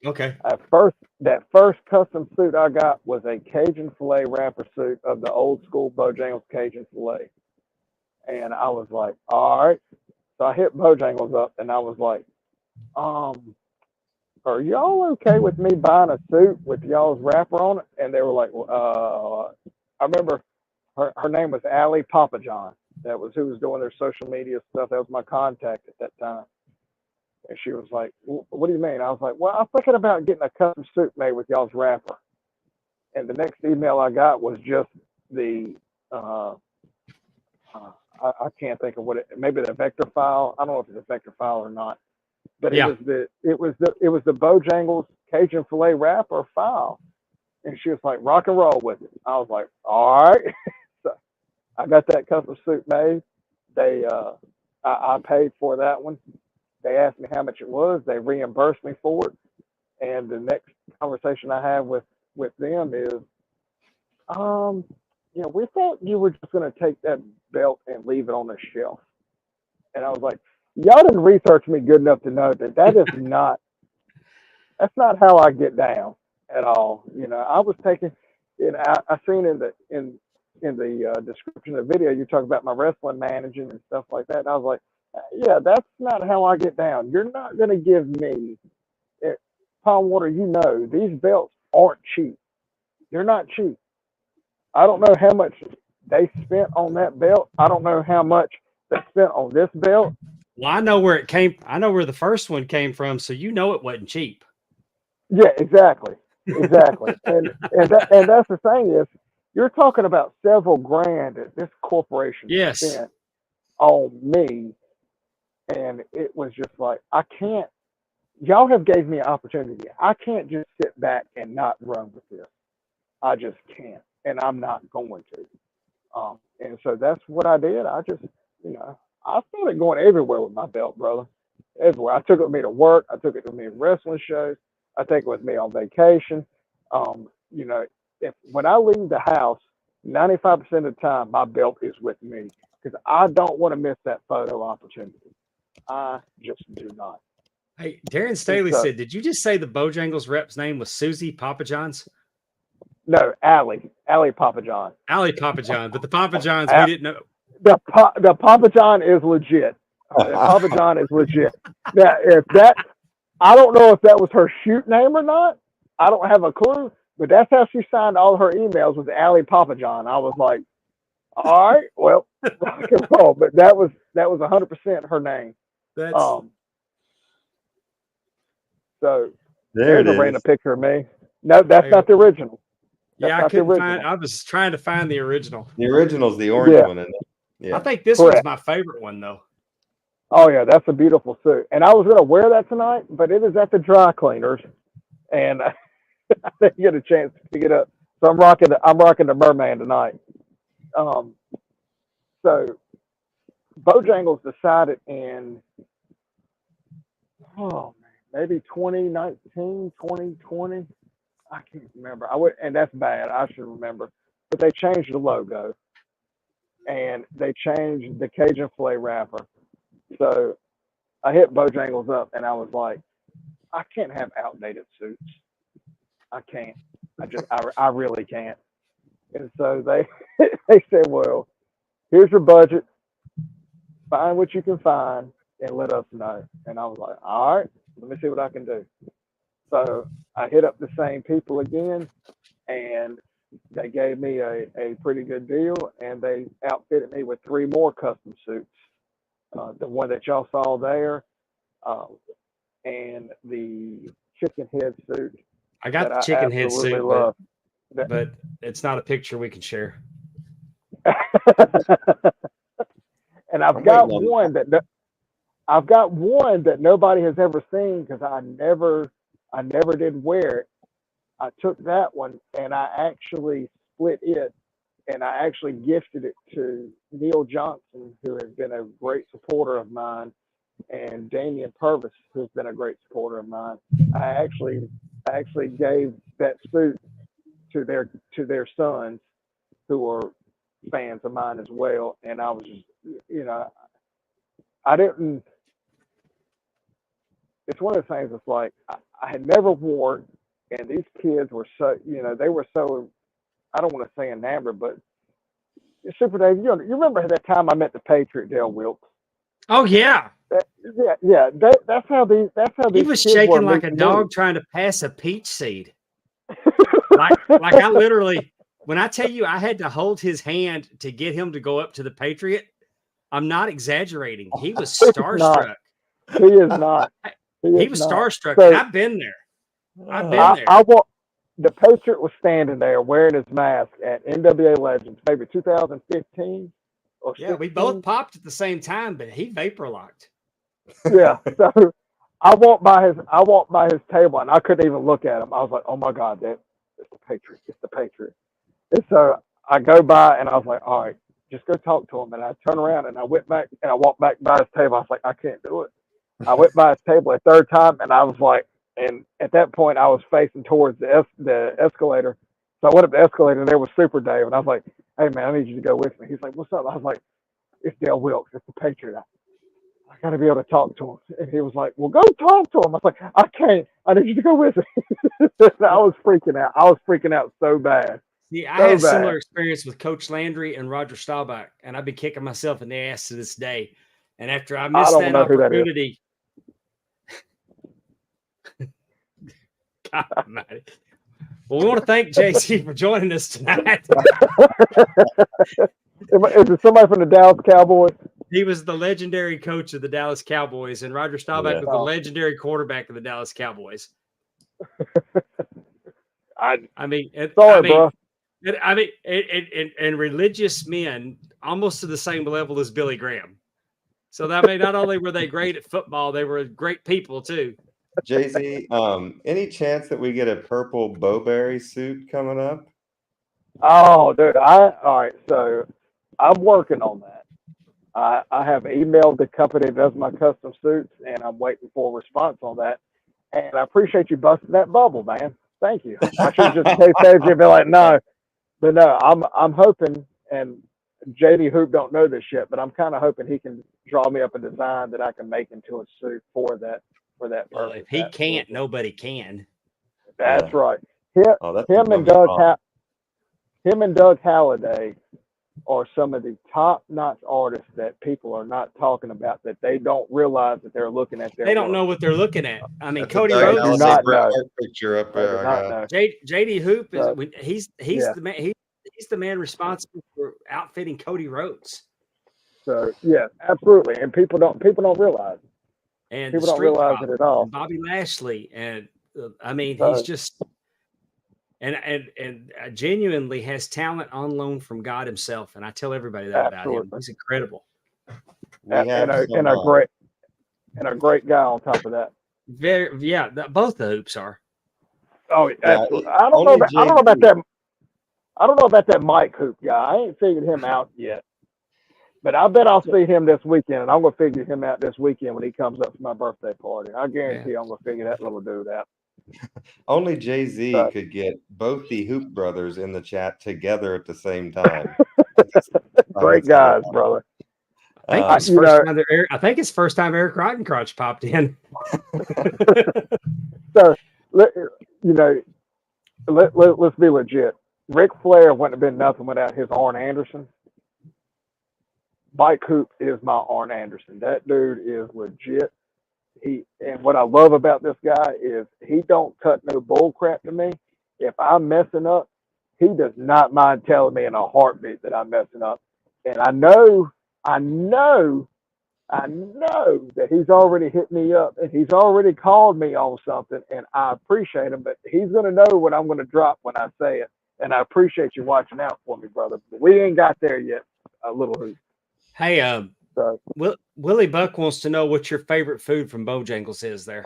Okay. That first custom suit I got was a Cajun Filet wrapper suit of the old school Bojangles Cajun Filet. And I was like, all right. So I hit Bojangles up and I was like, are y'all okay with me buying a suit with y'all's wrapper on it? And they were like, I remember her name was Allie Papa John. That was who was doing their social media stuff. That was my contact at that time. And she was like, "What do you mean?" I was like, "Well, I'm thinking about getting a custom suit made with y'all's wrapper." And the next email I got was just the I can't think of what maybe the vector file. I don't know if it's a vector file or not, but Yeah. it was the Bojangles Cajun filet wrapper file. And she was like, "Rock and roll with it." I was like, "All right." So I got that custom suit made. They I paid for that one. They asked me how much it was. They reimbursed me for it. And the next conversation I have with them is, we thought you were just going to take that belt and leave it on the shelf. And I was like, y'all didn't research me good enough to know that is not, that's not how I get down at all. I was taking, I seen in the description of the video, you talk about my wrestling managing and stuff like that. And I was like, yeah, that's not how I get down. You're not going to give me, Pondwater, these belts aren't cheap. They're not cheap. I don't know how much they spent on that belt. I don't know how much they spent on this belt. Well, I know where it came. I know where the first one came from, so it wasn't cheap. Yeah, exactly. and that's the thing is, you're talking about several grand that this corporation spent on me, and it was just like, I can't. Y'all have gave me an opportunity. I can't just sit back and not run with this. I just can't, and I'm not going to. And so that's what I did. I just, I started going everywhere with my belt, brother. Everywhere. I took it with me to work. I took it with me to wrestling shows. I take it with me on vacation. When I leave the house, 95% of the time, my belt is with me because I don't want to miss that photo opportunity. I just do not. Hey, Darren Staley said, did you just say the Bojangles rep's name was Susie Papa John's? No, Allie Papa John. Allie Papa John, but the Papa Johns, we didn't know. The Papa John is legit. The Papa John is legit. Now, I don't know if that was her shoot name or not. I don't have a clue, but that's how she signed all her emails with Allie Papa John. I was like, all right, well, rock and roll. But that was 100% her name. So there's a random picture of me. No, that's not the original. I couldn't find. I was trying to find the original. The original's the orange one, isn't it? Yeah. I think this one's my favorite one, though. Oh yeah, that's a beautiful suit. And I was gonna wear that tonight, but it is at the dry cleaners, and I didn't get a chance to pick it up. So I'm rocking the Merman tonight. So Bojangles decided in maybe 2019, 2020. I can't remember. And that's bad. I should remember. But they changed the logo, and they changed the Cajun filet wrapper. So I hit Bojangles up, and I was like, I can't have outdated suits. I can't. I really can't. And so they said, well, here's your budget. Find what you can find and let us know. And I was like, all right, let me see what I can do. So I hit up the same people again, and they gave me a pretty good deal, and they outfitted me with 3 more custom suits. The one that y'all saw there, and the chicken head suit. I got the chicken head suit, but it's not a picture we can share. And I've got one that nobody has ever seen because I never did wear it. I took that one and I actually split it, and I actually gifted it to Neil Johnson, who has been a great supporter of mine, and Damian Purvis, who's been a great supporter of mine. I actually gave that suit to their sons, who are fans of mine as well. And I was just, I didn't. It's one of the things. It's like I had never worn, and these kids were so, they were so. I don't want to say enamored, but Super Dave, you remember that time I met the Patriot Dale Wilkes? Oh yeah. That's how these. He was shaking like a dog trying to pass a peach seed. like I literally, When I tell you I had to hold his hand to get him to go up to the Patriot, I'm not exaggerating. He was He's not. starstruck. He is not. He is was not. starstruck, So, and I've been there. I've been there. I want the Patriot was standing there wearing his mask at NWA Legends, maybe 2015 or Yeah, we 16. both popped at the same time, but he vapor locked. Yeah. So I walked by his table and I couldn't even look at him. I was like, oh my God, it's the Patriot. It's the Patriot. And so I go by and I was like, all right, just go talk to him. And I turned around and I went back and I walked back by his table. I was like, I can't do it. I went by his table a third time and I was like, and at that point I was facing towards the escalator. So I went up the escalator and there was Super Dave. And I was like, hey man, I need you to go with me. He's like, what's up? I was like, it's Dale Wilkes. It's the Patriot. I got to be able to talk to him. And he was like, well, go talk to him. I was like, I can't. I need you to go with me. I was freaking out. I was freaking out so bad. See, I So had a bad. similar experience with Coach Landry and Roger Staubach, and I've been kicking myself in the ass to this day. And after I missed don't that know who that is. opportunity, God almighty. Well, we want to thank JC for joining us tonight. Is it somebody from the Dallas Cowboys? He was the legendary coach of the Dallas Cowboys, and Roger Staubach Yeah. was the legendary quarterback of the Dallas Cowboys. Sorry, bro. bro. And religious men almost to the same level as Billy Graham. So that mean not only were they great at football, they were great people too. Jay-Z, any chance that we get a purple Bowberry suit coming up? Oh, dude. All right. So I'm working on that. I have emailed the company that does my custom suits, and I'm waiting for a response on that. And I appreciate you busting that bubble, man. Thank you. I should just say thank you and be like, no. But no, I'm hoping, and JD Hoop don't know this yet, but I'm kind of hoping he can draw me up a design that I can make into a suit for that Well, purpose. if he can't, nobody can. That's Yeah. right. Oh, Him and Doug Halliday are some of the top-notch artists that people are not talking about, that they don't realize that they're looking at their They don't work. know what they're looking at. I mean, That's Cody a Doug Rhodes do is not Halliday know. art picture up They do there. not know. JD Hoop is So, he's yeah. the man. He's the man responsible for outfitting Cody Rhodes. So yeah, absolutely. And people don't realize. And People the don't Street realize Profits it at all. and Bobby Lashley, and I mean, So, he's just and genuinely has talent on loan from God Himself. And I tell everybody that about him. absolutely. He's incredible. We have And a great guy on top of that. Both the Hoops are. Oh, Yeah, absolutely. I don't know about that. I don't know about that Mike Hoop guy. I ain't figured him out yet. But I bet I'll see him this weekend, and I'm going to figure him out this weekend when he comes up for my birthday party. I guarantee I'm going to figure that little dude out. Only Jay-Z So, could get both the Hoop brothers in the chat together at the same time. great guys, brother. I think it's first time Eric Rottencrotch popped in. So, let's be legit. Ric Flair wouldn't have been nothing without his Arn Anderson. Mike Hoop is my Arn Anderson. That dude is legit. And what I love about this guy is he don't cut no bull crap to me. If I'm messing up, he does not mind telling me in a heartbeat that I'm messing up. And I know that he's already hit me up and he's already called me on something, and I appreciate him, but he's going to know what I'm going to drop when I say it. And I appreciate you watching out for me, brother. But we ain't got there yet, a little Hoop. Hey, Willie Buck wants to know what your favorite food from Bojangles is there.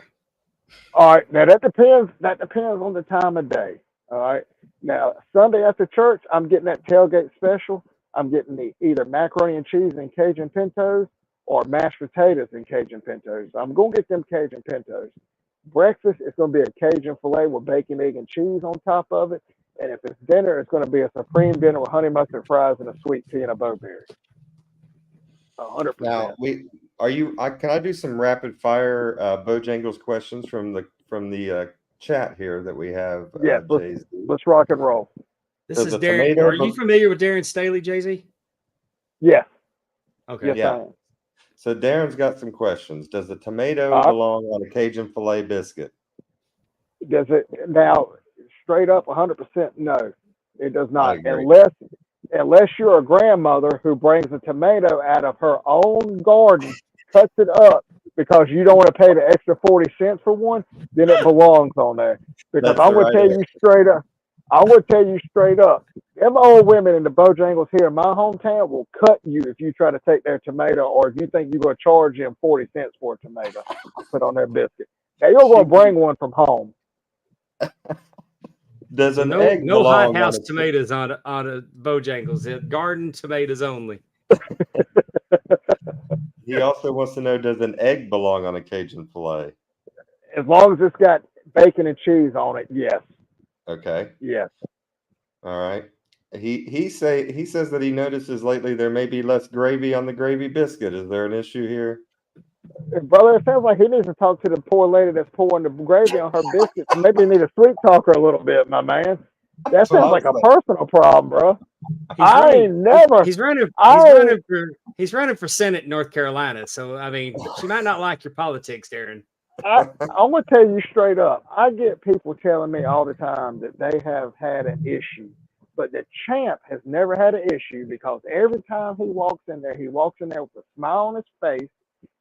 All right. Now, that depends on the time of day. All right. Now, Sunday after church, I'm getting that tailgate special. I'm getting either macaroni and cheese and Cajun pintos or mashed potatoes and Cajun pintos. I'm going to get them Cajun pintos. Breakfast, it's going to be a Cajun filet with bacon, egg, and cheese on top of it. And if it's dinner, it's going to be a supreme dinner with honey mustard fries and a sweet tea and a bowberry. 100%. Now, can I do some rapid fire Bojangles questions from the chat here that we have? Yeah, Jay-Z? let's rock and roll. This Does is the Darren. tomato Are you familiar with Darren Staley, Jay-Z? Yes. Okay. Yes, Yeah. I am. So Darren's got some questions. Does the tomato belong on a Cajun filet biscuit? Does it now? Straight up, 100% no. It does I not, agree. unless you're a grandmother who brings a tomato out of her own garden, cuts it up because you don't want to pay the extra 40 cents for one. Then it belongs on there. Because That's the right I'm gonna tell you straight up, them old women in the Bojangles here in my hometown will cut you if you try to take their tomato, or if you think you're gonna charge them 40 cents for a tomato to put on their biscuit. Now you're gonna bring one from home. Does So an no egg no hot belong on house a tomatoes on a Bojangles. Garden tomatoes only. He also wants to know, does an egg belong on a Cajun filet? As long as it's got bacon and cheese on it, yes, Okay. yes. All right. He says that he notices lately there may be less gravy on the gravy biscuit. Is there an issue here? Brother, it sounds like he needs to talk to the poor lady that's pouring the gravy on her biscuits. Maybe you need to sweet talk her a little bit, my man. That That's what sounds I'm like a saying. personal problem, bro. He's I running. ain't never. He's running. I He's running for Senate in North Carolina. So I mean, she might not like your politics, Darren. I'm gonna tell you straight up. I get people telling me all the time that they have had an issue, but the champ has never had an issue because every time he walks in there with a smile on his face.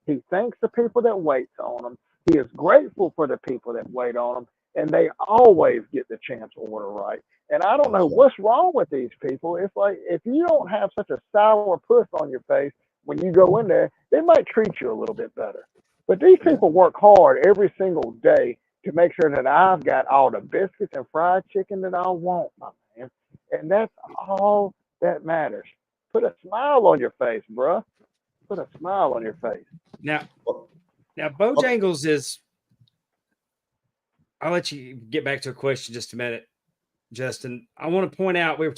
He thanks the people that wait on him. He is grateful for the people that wait on him, and they always get the champ's order right. And I don't know what's wrong with these people. It's like if you don't have such a sour puss on your face when you go in there, they might treat you a little bit better. But these Yeah. people work hard every single day to make sure that I've got all the biscuits and fried chicken that I want, my man. And that's all that matters. Put a smile on your face, bruh. Put a smile on your face. Now, Well, Bojangles is. I'll let you get back to a question just a minute, Justin. I want to point out we've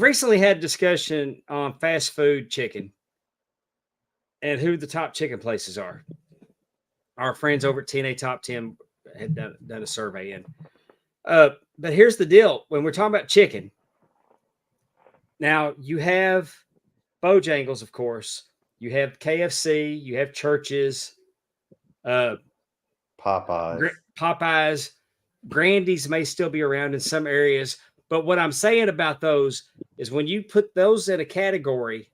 recently had discussion on fast food chicken and who the top chicken places are. Our friends over at TNA Top 10 had done a survey in. But here's the deal. When we're talking about chicken, now you have Bojangles, of course. You have KFC. You have Church's. Popeyes. Popeyes. Grandy's may still be around in some areas. But what I'm saying about those is when you put those in a category,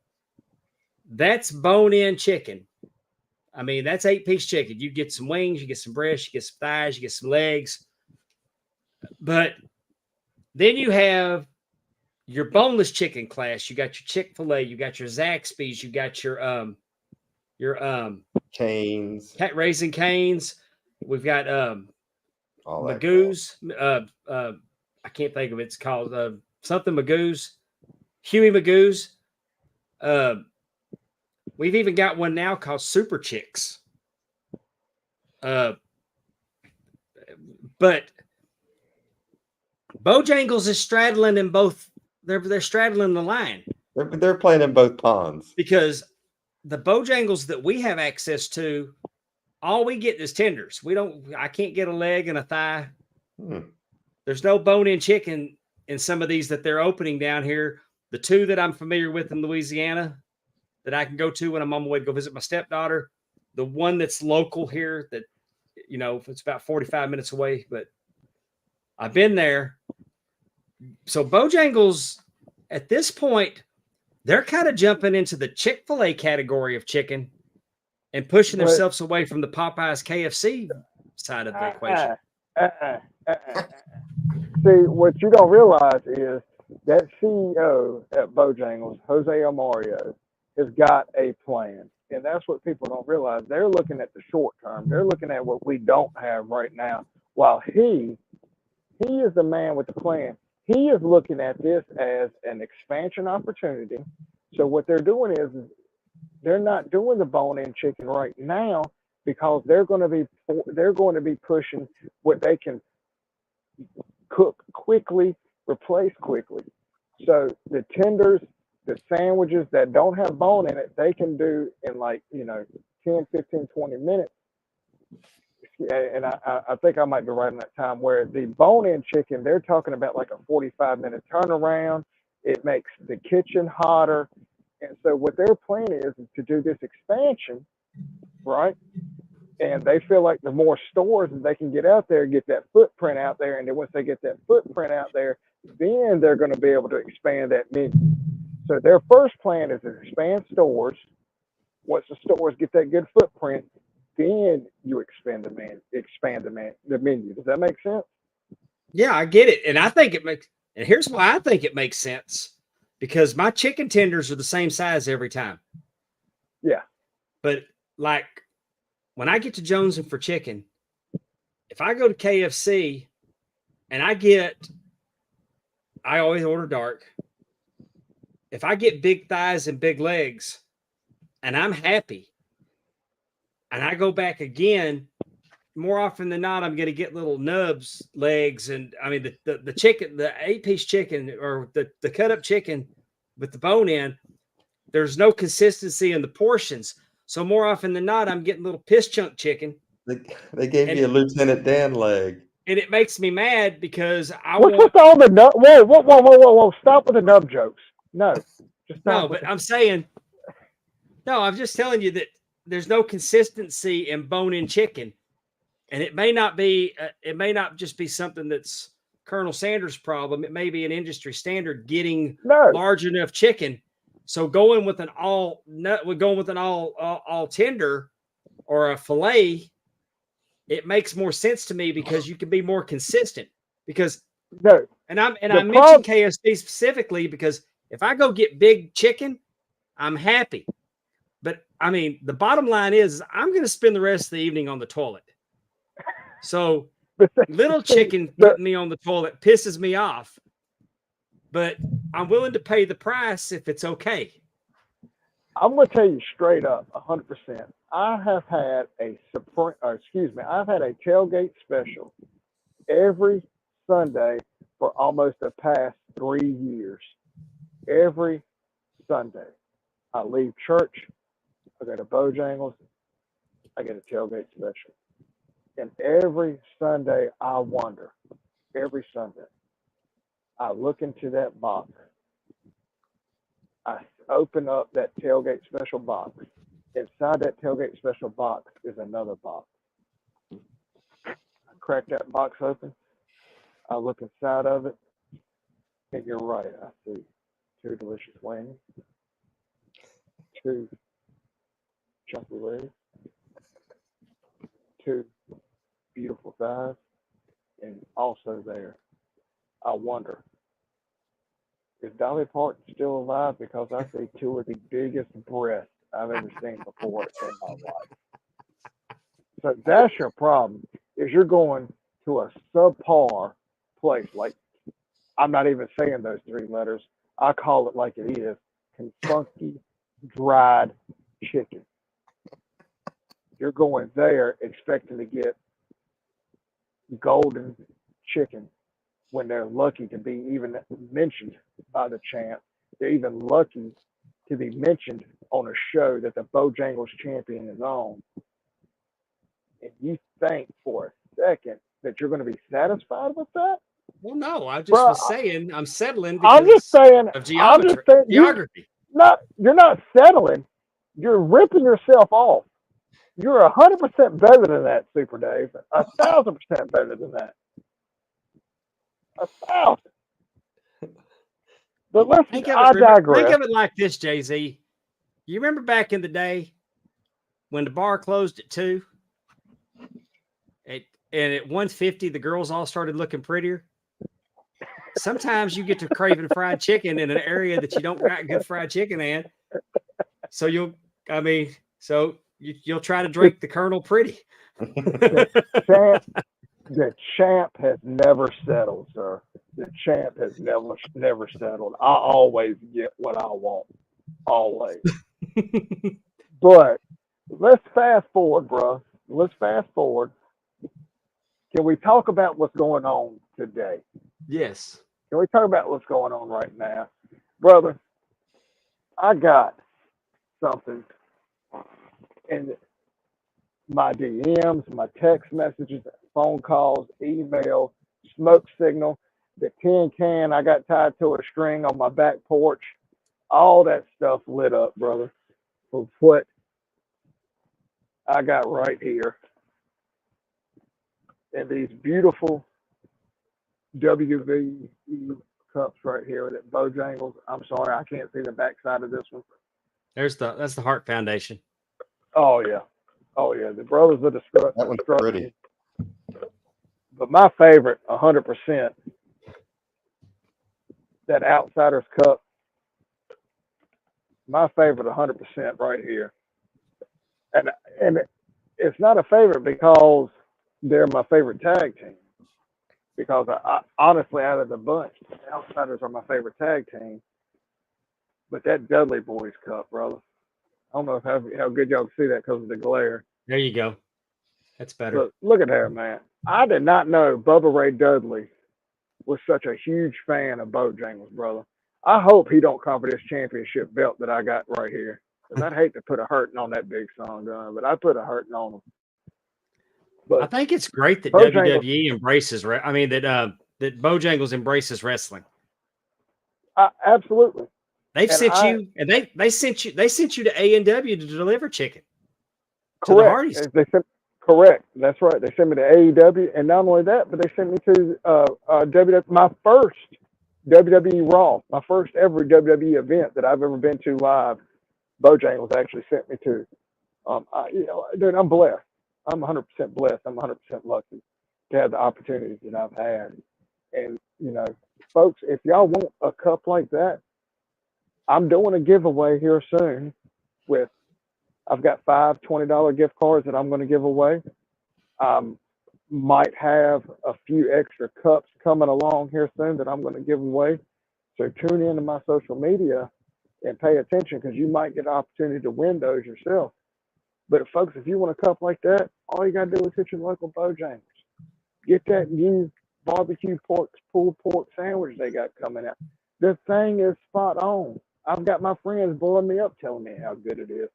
that's bone-in chicken. I mean, that's 8-piece chicken. You get some wings, you get some breasts, you get some thighs, you get some legs. But then you have your boneless chicken class. You got your Chick-fil-A, you got your Zaxby's, you got your Canes. Raising Canes. We've got All that Magoo's. I can't think of it. It's called something Magoo's. Huey Magoo's. We've even got one now called Super Chicks. But Bojangles is straddling in both. They're straddling the line They're playing in both ponds. because the Bojangles that we have access to, all we get is tenders. I can't get a leg and a thigh. There's no bone-in chicken in some of these that they're opening down here. The two that I'm familiar with in Louisiana that I can go to when I'm on my way to go visit my stepdaughter. The one that's local here that, it's about 45 minutes away, but I've been there. So Bojangles, at this point, they're kind of jumping into the Chick-fil-A category of chicken and pushing themselves away from the Popeyes KFC side of the equation. See, what you don't realize is that CEO at Bojangles, Jose Amario, has got a plan. And that's what people don't realize. They're looking at the short term. They're looking at what we don't have right now. While he is the man with the plan. He is looking at this as an expansion opportunity. So what they're doing is they're not doing the bone-in chicken right now because they're going to be pushing what they can cook quickly, replace quickly. So the tenders, the sandwiches that don't have bone in it, they can do in 10, 15, 20 minutes. And I think I might be right on that time where the bone-in chicken, they're talking about like a 45-minute turnaround. It makes the kitchen hotter. And so what their plan is to do this expansion, right? And they feel like the more stores that they can get out there, get that footprint out there, and then once they get that footprint out there, then they're going to be able to expand that menu. So their first plan is to expand stores. Once the stores get that good footprint, then you expand the menu. Does that make sense? Yeah, I get it. And I think it makes, and here's why I think it makes sense, because my chicken tenders are the same size every time. Yeah. But like when I get to Jones and for chicken, if I go to KFC and I always order dark. If I get big thighs and big legs and I'm happy and I go back again, more often than not, I'm going to get little nubs, legs, and I mean the chicken, the 8-piece chicken or the cut up chicken with the bone in. There's no consistency in the portions, so more often than not, I'm getting little piss chunk chicken. They gave you a Lieutenant Dan leg. And it makes me mad because I What's want. with all the nub? Whoa! Stop with the nub jokes. No, just stop. No, but I'm saying, no, I'm just telling you that there's no consistency in bone-in chicken, and it may not just be something that's Colonel Sanders' problem. It may be an industry standard getting large enough chicken. So going with an all tender or a fillet, it makes more sense to me because you can be more consistent. Because I mentioned KFC specifically because if I go get big chicken, I'm happy. But I mean, the bottom line is I'm going to spend the rest of the evening on the toilet. So little chicken putting me on the toilet pisses me off. But I'm willing to pay the price if it's okay. I'm going to tell you straight up, 100%. I've had a tailgate special every Sunday for almost the past 3 years. Every Sunday, I leave church, I go to Bojangles, I get a tailgate special. And every Sunday, I wonder, every Sunday, I look into that box. I open up that tailgate special box. Inside that tailgate special box is another box. I crack that box open. I look inside of it. And you're right. I see 2 delicious wings, 2 chunky legs, 2 beautiful thighs, and also there, I wonder, is Dolly Parton still alive? Because I see 2 of the biggest breasts I've ever seen before in my life. So that's your problem, is you're going to a subpar place. Like, I'm not even saying those 3 letters. I call it like it is, Kentucky Dried Chicken. You're going there expecting to get golden chicken when they're lucky to be even mentioned by the champ. They're even lucky to be mentioned on a show that the Bojangles Champion is on. And you think for a second that you're going to be satisfied with that? Well, no, I just was saying I'm settling because I'm just saying, of geography. You're not settling. You're ripping yourself off. You're 100% better than that, Super Dave. 1,000% better than that. 1,000. But listen, I digress. Think of it like this, Jay-Z. You remember back in the day when the bar closed at 2? And at 1:50, the girls all started looking prettier? Sometimes you get to craving fried chicken in an area that you don't got good fried chicken in. So you'll try to drink the Colonel Pretty. The champ has never settled, sir. The champ has never settled. I always get what I want. Always. But let's fast forward, bro. Let's fast forward. Can we talk about what's going on today? Yes. Can we talk about what's going on right now? Brother, I got something in my DMs, my text messages, phone calls, email, smoke signal, the tin can I got tied to a string on my back porch, all that stuff lit up, brother, for what I got right here. and these beautiful WVE cups right here at Bojangles. I'm sorry, I can't see the backside of this one. That's the Heart Foundation. Oh yeah, the Brothers of That one's Destruction. pretty. But my favorite, 100%, that Outsiders Cup. My favorite, 100%, right here. And it's not a favorite because they're my favorite tag team. Because I honestly, out of the bunch, the Outsiders are my favorite tag team. But that Dudley Boys Cup, brother. I don't know how good y'all can see that because of the glare. There you go. That's better. Look at there, man. I did not know Bubba Ray Dudley was such a huge fan of Bojangles, brother. I hope he don't cover this championship belt that I got right here. Because I'd hate to put a hurting on that big song gun, but I put a hurting on him. But I think it's great that Bojangles, WWE embraces. That Bojangles embraces wrestling. absolutely. They've And sent you, and they sent you to A&W to deliver chicken to the correct. Hardys. Correct. That's right. They sent me to AEW, and not only that, but they sent me to WWE. My first WWE Raw, my first ever WWE event that I've ever been to live. Bojangles actually sent me to. Dude, I'm blessed. I'm 100% blessed. I'm 100% lucky to have the opportunities that I've had. And folks, if y'all want a cup like that, I'm doing a giveaway here soon. I've got 5 $20 gift cards that I'm going to give away. Might have a few extra cups coming along here soon that I'm going to give away. So tune into my social media and pay attention because you might get an opportunity to win those yourself. But folks, if you want a cup like that, all you got to do is hit your local Bojangles. Get that new barbecue pork, pulled pork sandwich they got coming out. This thing is spot on. I've got my friends blowing me up telling me how good it is.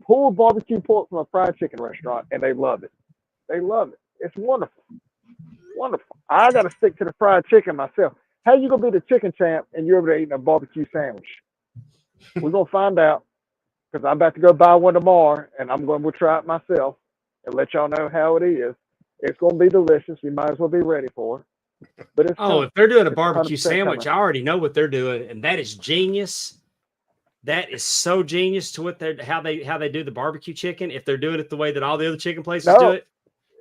Pulled barbecue pork from a fried chicken restaurant, and they love it. They love it. It's wonderful. Wonderful. I got to stick to the fried chicken myself. How you going to be the chicken champ and you're over there eating a barbecue sandwich? We're going to find out because I'm about to go buy one tomorrow, and I'm going to try it myself and let y'all know how it is. It's going to be delicious. You might as well be ready for it. But it's if they're doing a barbecue 100% sandwich, coming. I already know what they're doing, and that is genius. That is so genius to how they do the barbecue chicken. If they're doing it the way that all the other chicken places do it,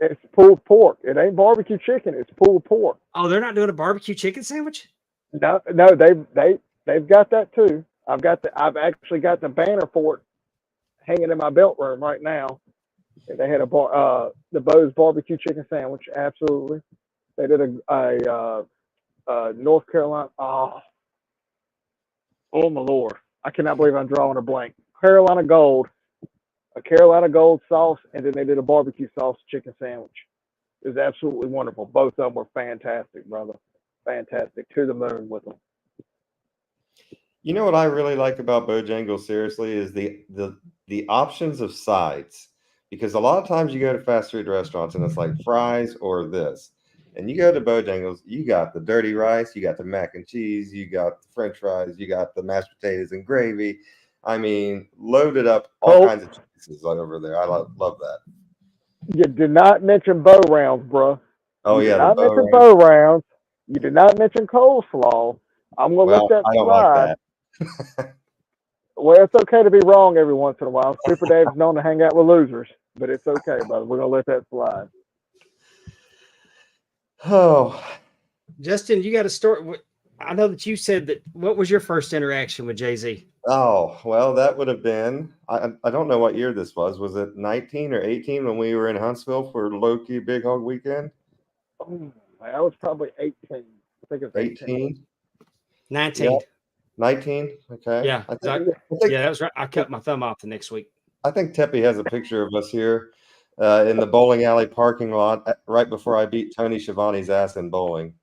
it's pulled pork. It ain't barbecue chicken. It's pulled pork. oh, they're not doing a barbecue chicken sandwich. No, they've got that too. I've actually got the banner for it hanging in my belt room right now. They had the Bo's barbecue chicken sandwich. Absolutely. They did a North Carolina. Oh my Lord! I cannot believe I'm drawing a blank. Carolina Gold, a Carolina Gold sauce, and then they did a barbecue sauce chicken sandwich. It was absolutely wonderful. Both of them were fantastic, brother. Fantastic. To the moon with them. You know what I really like about Bojangles, seriously, is the options of sides. Because a lot of times you go to fast food restaurants and it's like fries or this. And you go to Bojangles, you got the dirty rice, you got the mac and cheese, you got the French fries, you got the mashed potatoes and gravy. I mean, loaded up all kinds of cheeses over there. I love that. You did not mention bow rounds, bro. Oh, You yeah. did not mention bow rounds. You did not mention coleslaw. I'm going to let that I don't slide. like that. Well, it's okay to be wrong every once in a while. Super Dave's known to hang out with losers, but it's okay, brother. We're going to let that slide. Oh, Justin, you got a story. I know that you said that. What was your first interaction with Jay-Z? oh, well, that would have been, I don't know what year this was. Was it 19 or 18 when we were in Huntsville for Low-Key Big Hog Weekend? Oh, I was probably 18. I think it was 18? 19. Yeah. 19? Okay. Yeah. I think, Yeah, that was right. I cut my thumb off the next week. I think Teppy has a picture of us here in the bowling alley parking lot right before I beat Tony Schiavone's ass in bowling.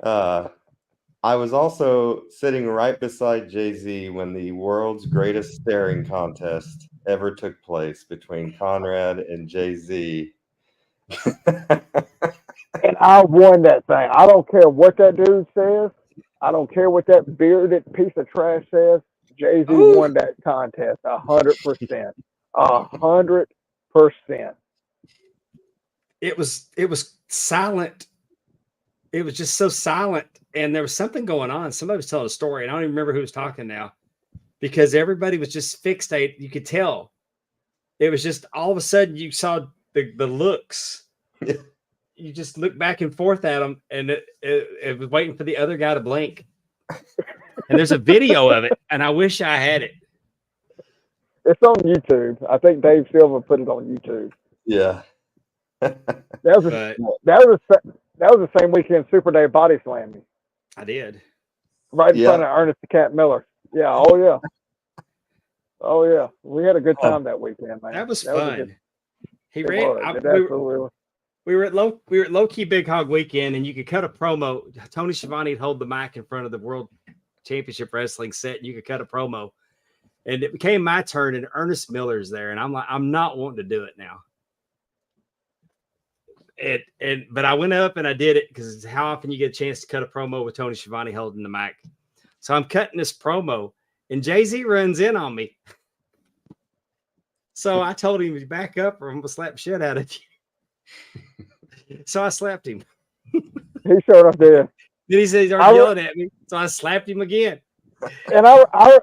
I was also sitting right beside Jay-Z when the world's greatest staring contest ever took place between Conrad and Jay-Z. And I won that thing. I don't care what that dude says. I don't care what that bearded piece of trash says. Jay-Z won that contest 100%. 100%. it was silent. It was just so silent, and there was something going on. Somebody was telling a story, and I don't even remember who was talking now, because everybody was just fixated. You could tell. It was just all of a sudden you saw the looks. You just look back and forth at them, and it was waiting for the other guy to blink. And there's a video of it, and I wish I had it. It's on YouTube. I think Dave Silver put it on YouTube. Yeah. That was the same weekend Super Dave body slammed me I did. right in front of Ernest the Cat Miller. Yeah. Oh yeah. Oh yeah. We had a good time that weekend, man. That was fun. It absolutely was. We were at low key Big Hog weekend, and you could cut a promo. Tony Schiavone would hold the mic in front of the World Championship Wrestling set, and you could cut a promo. And it became my turn, and Ernest Miller's there, and I'm like, I'm not wanting to do it now. But I went up and I did it, because how often you get a chance to cut a promo with Tony Schiavone holding the mic. So I'm cutting this promo, and Jay-Z runs in on me. So I told him to back up, or I'm gonna slap shit out of you. So I slapped him. He showed up there. Then he said he's already yelling at me, so I slapped him again. And I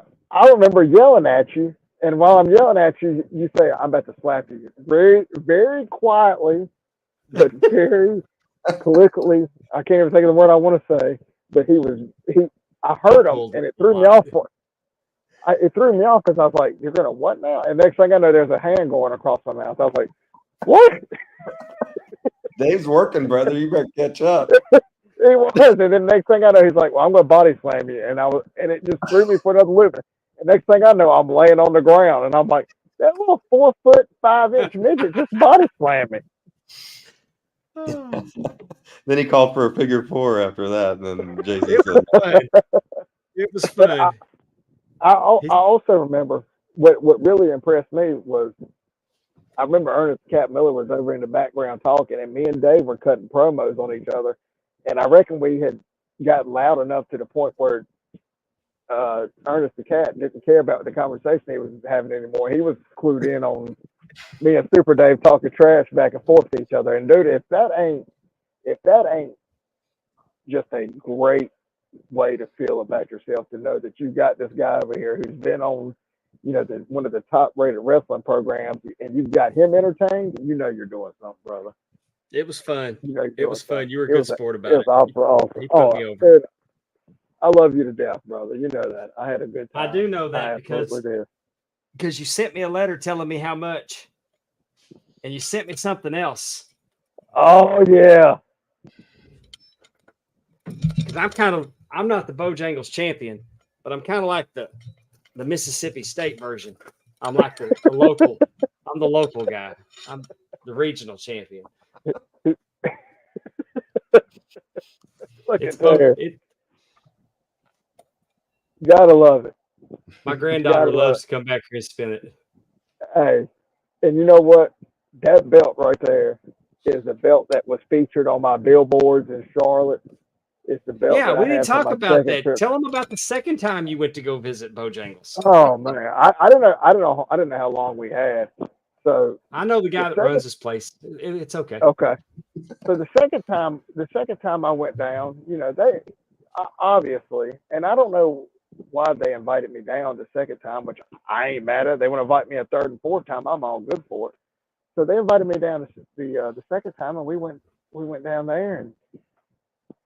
remember yelling at you, and while I'm yelling at you, you say, "I'm about to slap you," very, very quietly, but very colloquially. I can't even think of the word I want to say, but I heard him, and it threw me off. It threw me off, because I was like, "You're gonna what now?" And next thing I know, there's a hand going across my mouth. I was like, "What?" Dave's working, brother. You better catch up. It was, and then next thing I know, he's like, "Well, I'm gonna body slam you," and it just threw me for another loop. And next thing I know, I'm laying on the ground, and I'm like, "That little 4'5" midget just body slammed me." Then he called for a figure four after that, and then Jay-Z said, It was fun. I also remember what really impressed me was, I remember Ernest Cat Miller was over in the background talking, and me and Dave were cutting promos on each other. And I reckon we had got loud enough to the point where Ernest the Cat didn't care about the conversation he was having anymore. He was clued in on me and Super Dave talking trash back and forth to each other. And dude, if that ain't just a great way to feel about yourself, to know that you got this guy over here who's been on, one of the top rated wrestling programs, and you've got him entertained, you're doing something, brother. It was fun. It was fun. You were a good sport about it. Awesome. He put me over. I love you to death, brother. You know that. I had a good time. I do know that, because you sent me a letter telling me how much, and you sent me something else. Oh yeah. Because I'm not the Bojangles champion, but I'm kind of like the Mississippi State version. I'm like the local. I'm the local guy. I'm the regional champion. Look at there. Gotta love it. My granddaughter loves to come back here and spin it. Hey, and you know what? That belt right there is a belt that was featured on my billboards in Charlotte. It's the belt. Yeah, we didn't talk about that. Trip. Tell them about the second time you went to go visit Bojangles. Oh man, I don't know how long we had. So I know the guy that runs this place. It's okay. Okay. So the second time I went down, they obviously, and I don't know why they invited me down the second time, which I ain't mad at. They want to invite me a third and fourth time, I'm all good for it. So they invited me down the second time, and we went down there, and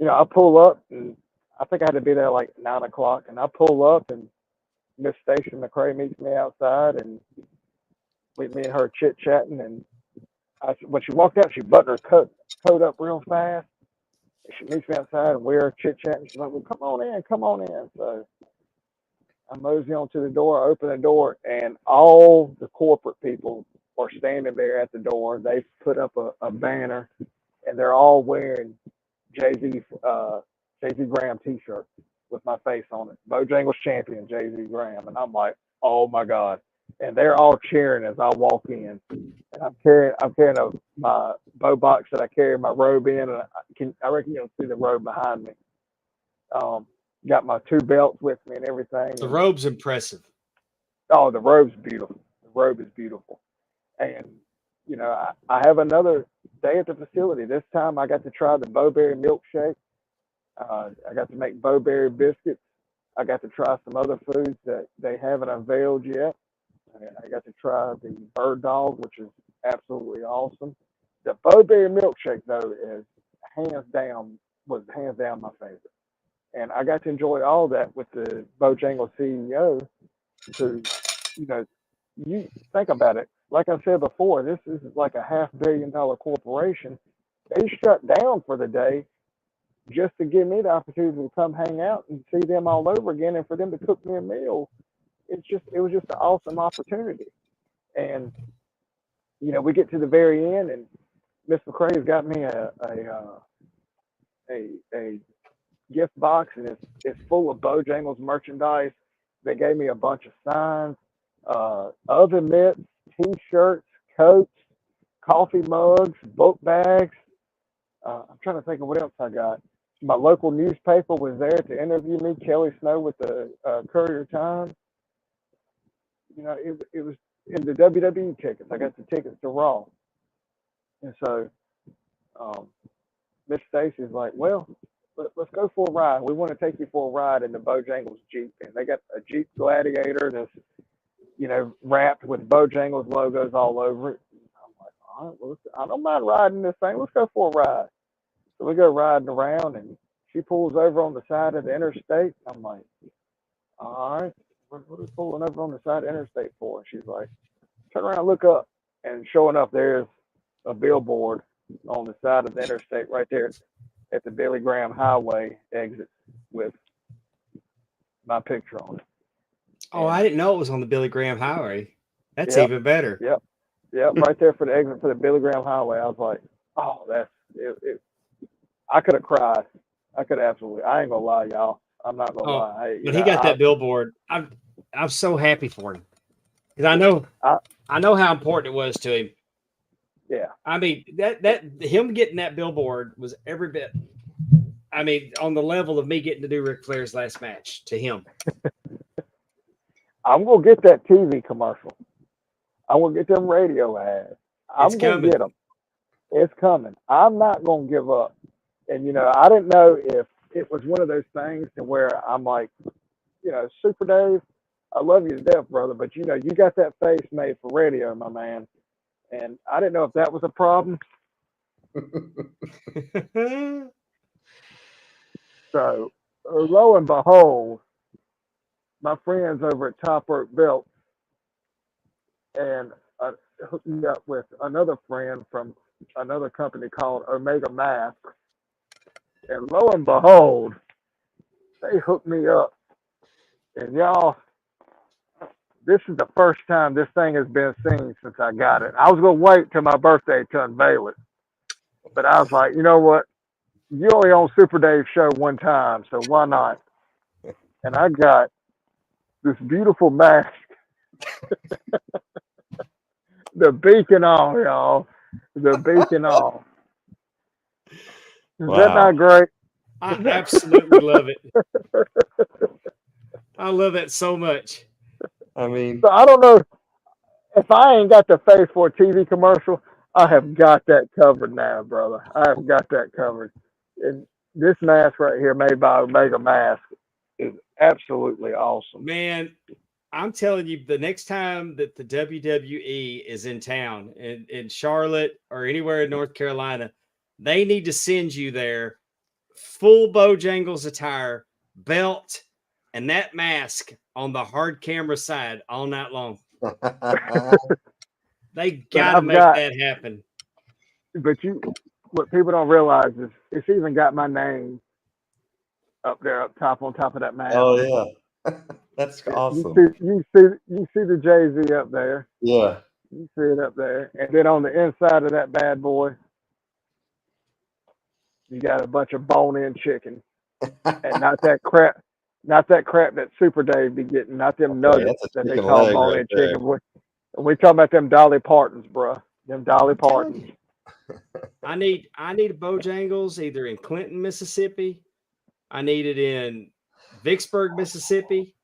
I pull up, and I think I had to be there like 9 o'clock, and I pull up, and Miss Station McCrae meets me outside, and me and her chit chatting, and when she walked out, she buttoned her coat up real fast. She meets me outside, and we're chit chatting. She's like, "Well, come on in." So I mosey onto the door, open the door, and all the corporate people are standing there at the door. They put up a banner, and they're all wearing Jay-Z Graham t-shirts with my face on it. Bojangles Champion, Jay-Z Graham. And I'm like, oh my God. And they're all cheering as I walk in. And I'm carrying my bow box that I carry my robe in, and I reckon you'll see the robe behind me. Got my 2 belts with me and everything. The robe's impressive. Oh, the robe's beautiful. The robe is beautiful. And you know, I have another day at the facility. This time I got to try the Bowberry milkshake. I got to make Bowberry biscuits. I got to try some other foods that they haven't unveiled yet. I got to try the bird dog, which is absolutely awesome. The Bowberry milkshake, though, is hands down my favorite. And I got to enjoy all that with the Bojangles CEO, who, you know, you think about it. Like I said before, this is like a $500 million corporation. They shut down for the day just to give me the opportunity to come hang out and see them all over again, and for them to cook me a meal. It was just an awesome opportunity. And we get to the very end, and Miss McCrae's got me a gift box, and it's full of Bojangles merchandise. They gave me a bunch of signs, oven mitts, T-shirts, coats, coffee mugs, book bags. I'm trying to think of what else I got. My local newspaper was there to interview me, Kelly Snow with the Courier Times. It was in the WWE tickets. I got the tickets to Raw. And so Miss Stacy's like, well, let's go for a ride. We want to take you for a ride in the Bojangles Jeep. And they got a Jeep Gladiator that's, wrapped with Bojangles logos all over it. I'm like, all right, well, I don't mind riding this thing. Let's go for a ride. So we go riding around, and she pulls over on the side of the interstate. I'm like, all right, what are we pulling over on the side of the interstate for? And she's like, turn around, look up. And sure enough, there's a billboard on the side of the interstate right there at the Billy Graham Highway exit with my picture on it. Oh, I didn't know it was on the Billy Graham Highway. That's Yep. even better. Yep, right there for the exit for the Billy Graham Highway. I was like, oh, that's it. I could have cried. I could absolutely. I ain't gonna lie, y'all. I'm not gonna lie. When he got that billboard, I'm so happy for him, because I know how important it was to him. Yeah. I mean, that him getting that billboard was every bit. I mean, on the level of me getting to do Ric Flair's last match to him. I'm gonna get that TV commercial. I'm gonna get them radio ads. I'm gonna get them. It's coming. I'm not gonna give up. And I didn't know if it was one of those things to where I'm like, Super Dave, I love you to death, brother, but you got that face made for radio, my man. And I didn't know if that was a problem. So, lo and behold, my friends over at Top Rope Belt and hooked me up with another friend from another company called Omega Mask. And lo and behold, they hooked me up. And y'all, this is the first time this thing has been seen since I got it. I was going to wait till my birthday to unveil it. But I was like, you know what? You only on Super Dave's show one time, so why not? And I got this beautiful mask. The beacon on, y'all. The beacon on. Is that not great? I absolutely love it. I love that so much. I mean, so I don't know if I ain't got the face for a TV commercial. I have got that covered now, brother. I have got that covered. And this mask right here, made by Omega Mask, is absolutely awesome. Man, I'm telling you, the next time that the WWE is in town, in Charlotte or anywhere in North Carolina, they need to send you there, full Bojangles attire, belt, and that mask on the hard camera side all night long. They got to make that happen. But what people don't realize is it's even got my name up there, up top, on top of that mask. Oh yeah, that's awesome. You see the Jay-Z up there. Yeah, you see it up there, and then on the inside of that bad boy, you got a bunch of bone-in chicken, and not that crap that Super Dave be getting, not them nuggets that they call bone-in chicken. We talking about them Dolly Partons, bro. Them Dolly Partons. I need a Bojangles either in Clinton, Mississippi. I need it in Vicksburg, Mississippi.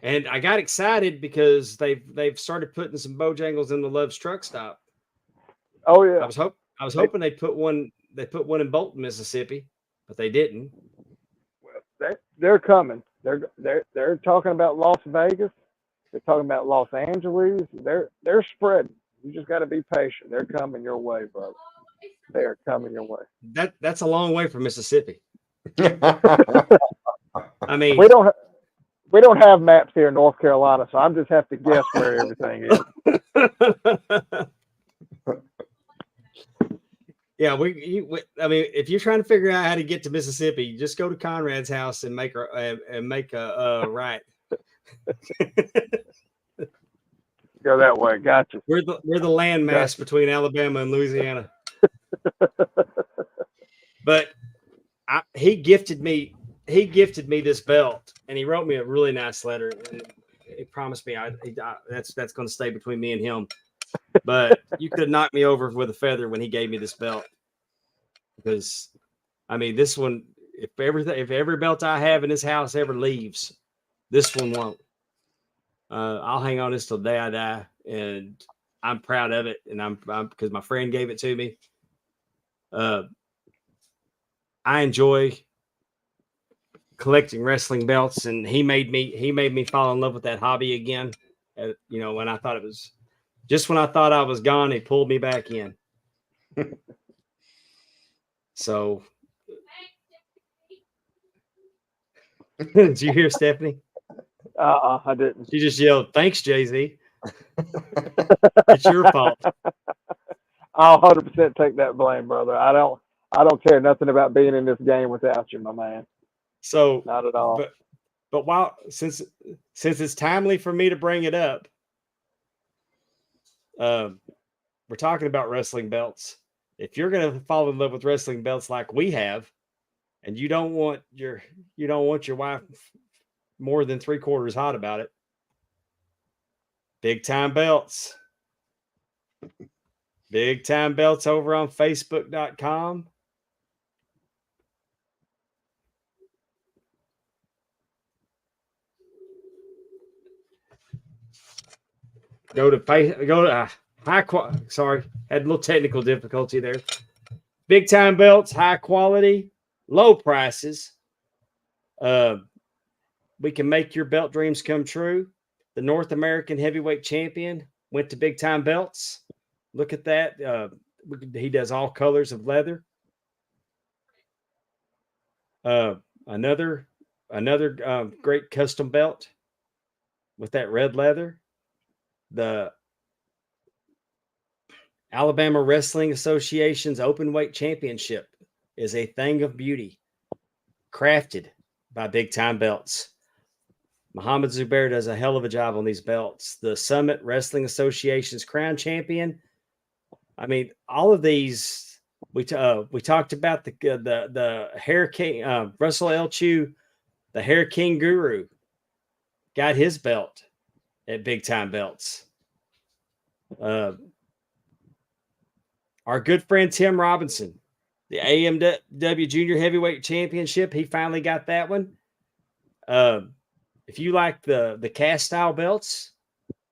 And I got excited because they've started putting some Bojangles in the Love's truck stop. Oh yeah. I was hoping they put one in Bolton, Mississippi, but they didn't. Well, they're coming. They're talking about Las Vegas. They're talking about Los Angeles. They're spreading. You just got to be patient. They're coming your way, brother. They are coming your way. That's a long way from Mississippi. I mean, We don't have maps here in North Carolina, so I'm just have to guess where everything is. yeah, I mean, if you're trying to figure out how to get to Mississippi, just go to Conrad's house and make a right. Go that way. Gotcha. We're the landmass between Alabama and Louisiana. But he gifted me this belt, and he wrote me a really nice letter. And he promised me that's going to stay between me and him. But you could have knocked me over with a feather when he gave me this belt, because I mean, this one, if every belt I have in this house ever leaves, this one won't. I'll hang on this till the day I die, and I'm proud of it. And I'm because my friend gave it to me. I enjoy collecting wrestling belts, and he made me fall in love with that hobby again. When I thought when I thought I was gone, he pulled me back in. So, did you hear Stephanie? I didn't. She just yelled, "Thanks, Jay-Z." It's your fault. I'll 100% take that blame, brother. I don't care nothing about being in this game without you, my man. So not at all. But since it's timely for me to bring it up, we're talking about wrestling belts. If you're gonna fall in love with wrestling belts like we have, and you don't want your wife more than 3/4 hot about it, Big Time Belts. Big Time Belts over on Facebook.com. Go to high quality. Sorry, had a little technical difficulty there. Big Time Belts, high quality, low prices. We can make your belt dreams come true. The North American Heavyweight Champion went to Big Time Belts. Look at that. He does all colors of leather. Another great custom belt with that red leather. The Alabama Wrestling Association's Openweight Championship is a thing of beauty, crafted by Big Time Belts. Muhammad Zubair does a hell of a job on these belts. The Summit Wrestling Association's Crown Champion. I mean, all of these. We talked about the Hair King, Russell L. Chew, the Hair King Guru, got his belt at Big Time Belts. Our good friend Tim Robinson, the AMW Junior Heavyweight Championship, he finally got that one. If you like the cast style belts,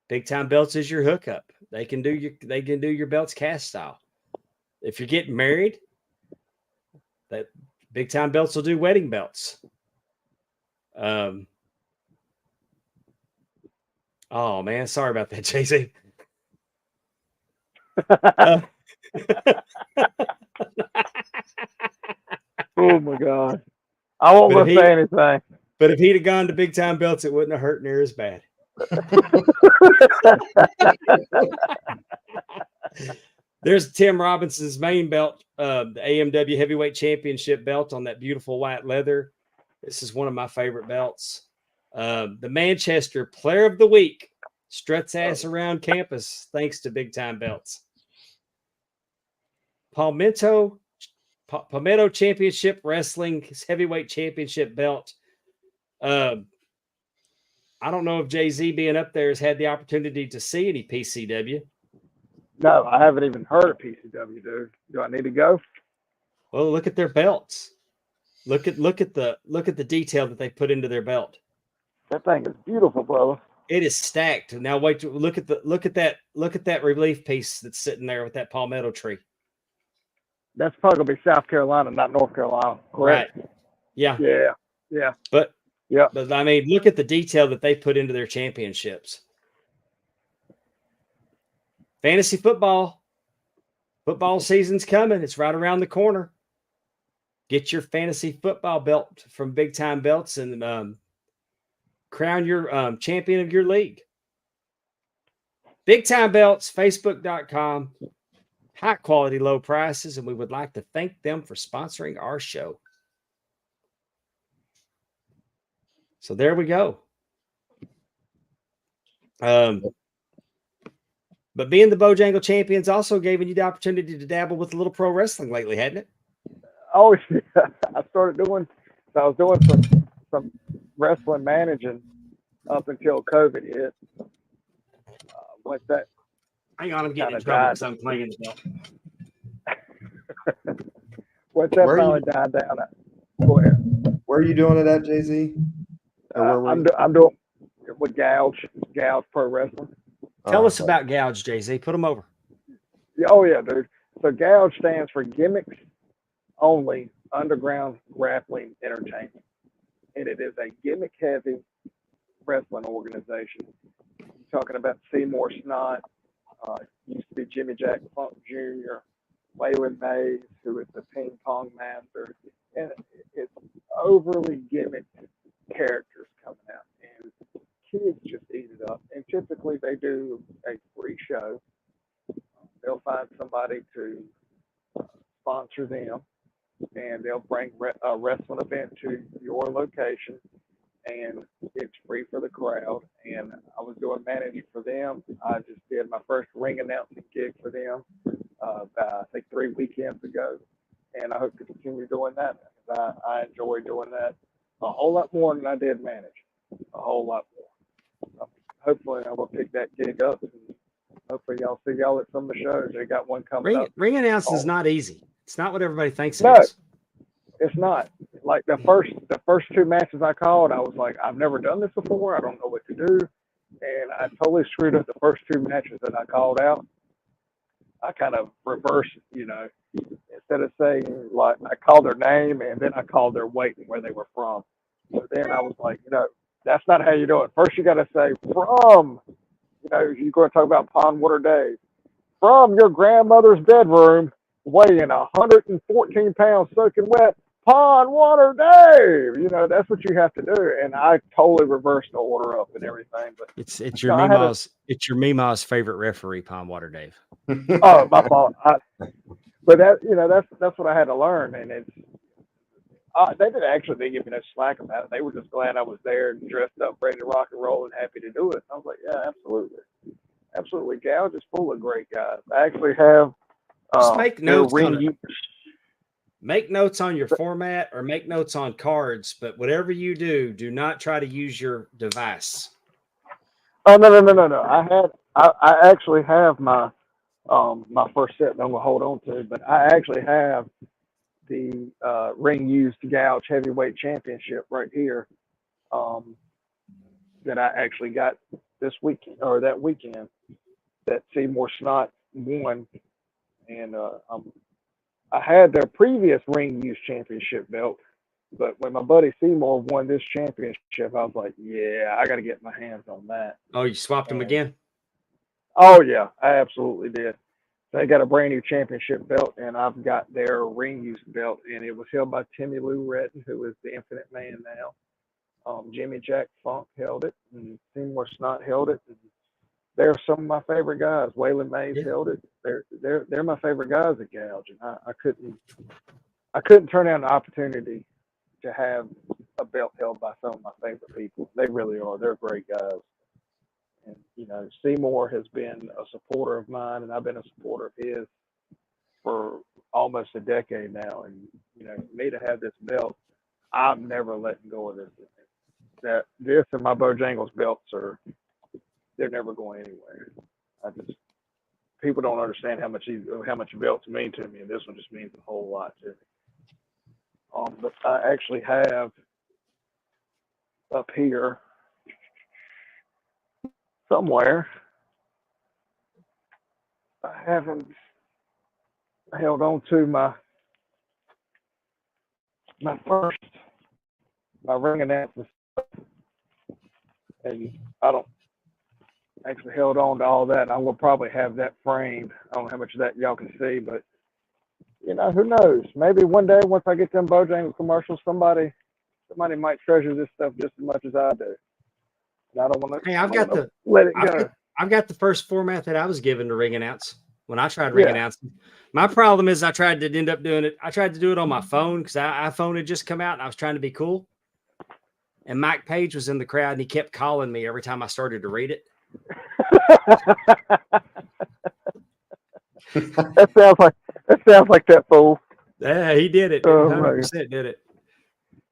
Big Time Belts is your hookup. They can do your belts cast style. If you're getting married, that Big Time Belts will do wedding belts. Oh man, sorry about that, Jay-Z. Oh my God. I won't want to say anything. But if he'd have gone to Big Time Belts, it wouldn't have hurt near as bad. There's Tim Robinson's main belt, the AMW Heavyweight Championship belt on that beautiful white leather. This is one of my favorite belts. The Manchester Player of the Week struts ass around campus thanks to Big Time Belts. Palmetto Championship Wrestling Heavyweight Championship belt. I don't know if Jay-Z being up there has had the opportunity to see any PCW. No, I haven't even heard of PCW, dude. Do I need to go? Well, look at their belts. Look at the detail that they put into their belt. That thing is beautiful, brother. It is stacked. Now wait, look at that relief piece that's sitting there with that palmetto tree. That's probably gonna be South Carolina, not North Carolina, Right. correct? Yeah. Yeah, yeah, But yeah. I mean, look at the detail that they put into their championships. Fantasy football season's coming. It's right around the corner. Get your fantasy football belt from Big Time Belts and crown your champion of your league. Big Time Belts, Facebook.com. High quality, low prices, and we would like to thank them for sponsoring our show. So there we go. But being the Bojangles Champions also gave you the opportunity to dabble with a little pro wrestling lately, hadn't it? Oh, yeah. I started doing. So I was doing some wrestling managing up until COVID hit. Once that Hang on, I'm getting in kinda trouble died. because I'm playing the belt. once that Where are finally you- died down, go ahead. Where are you doing it at, Jay-Z? Or where were I'm, you? I'm doing with Gouge Pro Wrestling. Tell us okay. about Gouge, Jay-Z. Put them over. Yeah, oh yeah, dude. So Gouge stands for Gimmicks Only Underground Grappling Entertainment, and it is a gimmick-heavy wrestling organization. You're talking about Seymour Snot, used to be Jimmy Jack Funk Jr., Waylon Mays, who is the ping pong master, and it's overly gimmicked characters coming out, and kids just eat it up. And typically they do a free show. They'll find somebody to sponsor them, and they'll bring a wrestling event to your location, and it's free for the crowd. And I was doing managing for them. I just did my first ring announcing gig for them, I think 3 weekends ago, and I hope to continue doing that because I enjoy doing that a whole lot more than I did manage, a whole lot more. So hopefully I will pick that gig up, and hopefully y'all see y'all at some of the shows. They got one coming up. Ring announcing is not easy. It's not what everybody thinks it No. is. It's not. Like the first 2 matches I called, I was like, I've never done this before. I don't know what to do, and I totally screwed up the first 2 matches that I called out. I kind of reversed, instead of saying like I called their name and then I called their weight and where they were from. So then I was like, that's not how you do it. First you got to say from, you're going to talk about Pondwater Dave, from your grandmother's bedroom, weighing 114 pounds, soaking wet. Pondwater Dave, that's what you have to do, and I totally reversed the order up and everything. But It's your Meemaw's favorite referee, Pondwater Dave. oh, my fault. But that's what I had to learn, and it's they didn't give me no slack about it. They were just glad I was there and dressed up, ready to rock and roll, and happy to do it. I was like, yeah, absolutely. Gouge is full of great guys. I actually have Just make notes ring. Make notes on your format or make notes on cards, but whatever you do, do not try to use your device. Oh no! I actually have my my first set that I'm gonna hold on to, but I actually have the ring used Gouge Heavyweight Championship right here, that I actually got this weekend or that weekend that Seymour Snot won, and I had their previous ring use championship belt, but when my buddy Seymour won this championship, I was like, yeah, I got to get my hands on that. Oh, you swapped them again? Oh yeah, I absolutely did. They got a brand new championship belt, and I've got their ring use belt, and it was held by Timmy Lou Retton, who is the Infinite Man now. Jimmy Jack Funk held it, and Seymour Snot held it. And they're some of my favorite guys. Waylon Mays held it. They're my favorite guys at Gouge, and I couldn't turn down the opportunity to have a belt held by some of my favorite people. They really are. They're great guys. And Seymour has been a supporter of mine, and I've been a supporter of his for almost a decade now. And me to have this belt, I'm never letting go of this. This and my Bojangles belts they're never going anywhere. People don't understand how much belts mean to me, and this one just means a whole lot to me. But I actually have up here somewhere. I haven't held on to my ring announcement, and I don't actually held on to all that. I will probably have that framed. I don't know how much of that y'all can see, but who knows? Maybe one day once I get them Bojangles commercials, somebody might treasure this stuff just as much as I do. And I don't want to. Hey, let it go. I've got the first format that I was given to ring announce when I tried ring announcing. My problem is I tried to end up doing it. I tried to do it on my phone because iPhone had just come out and I was trying to be cool. And Mike Page was in the crowd and he kept calling me every time I started to read it. That sounds like that fool. Yeah, he did it. Oh, 100% did it.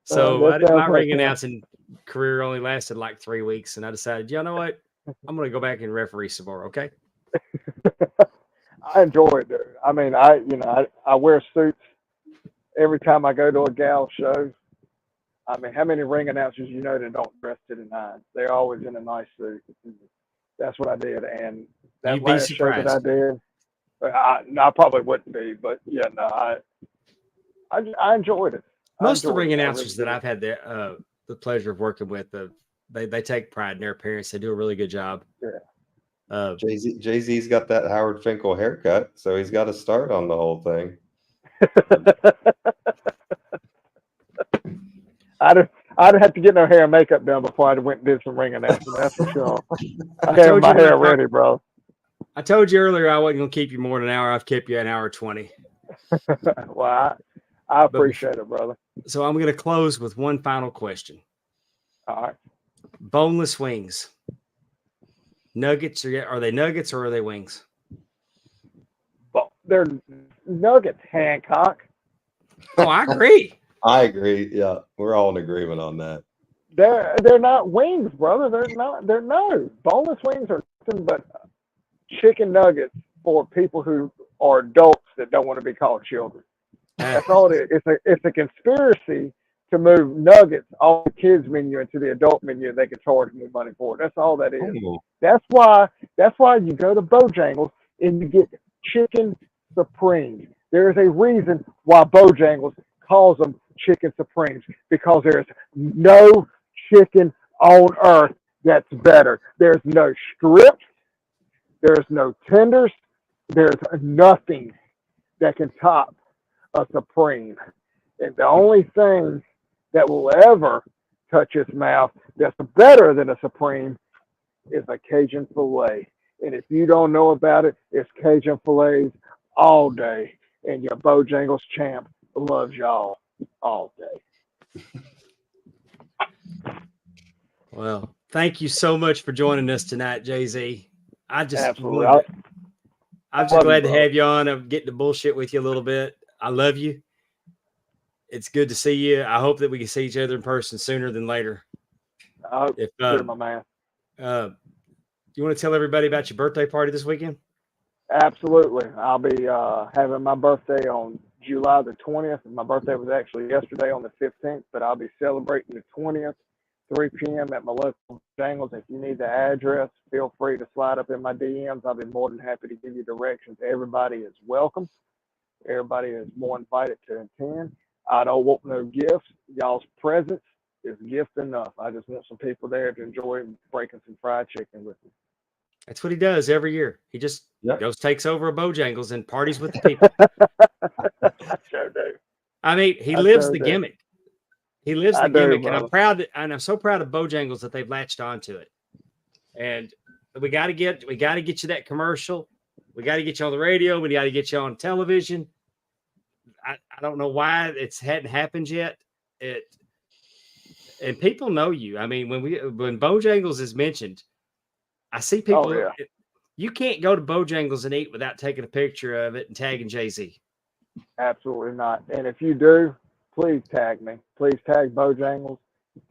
So my ring that. announcing career only lasted like 3 weeks, and I decided, you know what? I'm going to go back and referee some more. Okay. I enjoy it, dude. I mean, I wear suits every time I go to a gal show. I mean, how many ring announcers that don't dress to the nines? They're always in a nice suit. That's what I did, and that You'd be last show that I surprised. did, I probably wouldn't be, but yeah, no, I enjoyed it. Most of the ring announcers that I've had the pleasure of working with, they take pride in their appearance. They do a really good job. Yeah. Jay-Z's got that Howard Finkel haircut, so he's got to start on the whole thing. I'd have to get no hair and makeup done before I went and did some ring announcing. That's for sure. I have my hair ready, bro. I told you earlier I wasn't going to keep you more than an hour. I've kept you an hour 20. Well, I appreciate it, brother. So I'm going to close with one final question. All right. Boneless wings. Nuggets, are they nuggets or are they wings? Well, they're nuggets, Hancock. Oh, I agree. I agree. Yeah, we're all in agreement on that. They're not wings, brother. They're no. Boneless wings are nothing but chicken nuggets for people who are adults that don't want to be called children. That's all it is. It's a conspiracy to move nuggets off the kids menu into the adult menu. They can charge me money for it. That's all that is. Ooh. That's why you go to Bojangles and you get chicken supreme. There is a reason why Bojangles calls them chicken supremes, because there's no chicken on earth that's better. There's no strips. There's no tenders. There's nothing that can top a supreme. And the only thing that will ever touch its mouth that's better than a supreme is a Cajun filet. And if you don't know about it, it's Cajun fillets all day. And your Bojangles champ loves y'all all day. Well, thank you so much for joining us tonight, Jay-Z. I'm just glad to have you on. I'm getting to bullshit with you a little bit. I love you. It's good to see you. I hope that we can see each other in person sooner than later. Sure, my man. You want to tell everybody about your birthday party this weekend? Absolutely. I'll be having my birthday on July the 20th. My birthday was actually yesterday on the 15th, but I'll be celebrating the 20th, 3 p.m. at my local Bojangles. If you need the address, feel free to slide up in my DMs. I'll be more than happy to give you directions. Everybody is welcome. Everybody is more invited to attend. I don't want no gifts. Y'all's presence is gift enough. I just want some people there to enjoy breaking some fried chicken with me. That's what he does every year. He just goes, takes over a Bojangles and parties with the people. I sure do. I mean, he lives the gimmick. He lives the gimmick, and I'm so proud of Bojangles that they've latched onto it. And we got to get you that commercial. We got to get you on the radio. We got to get you on television. I don't know why it hadn't happened yet. And people know you. I mean, when Bojangles is mentioned, I see people. Oh, yeah. You can't go to Bojangles and eat without taking a picture of it and tagging Jay-Z. Absolutely not. And if you do, please tag me. Please tag Bojangles.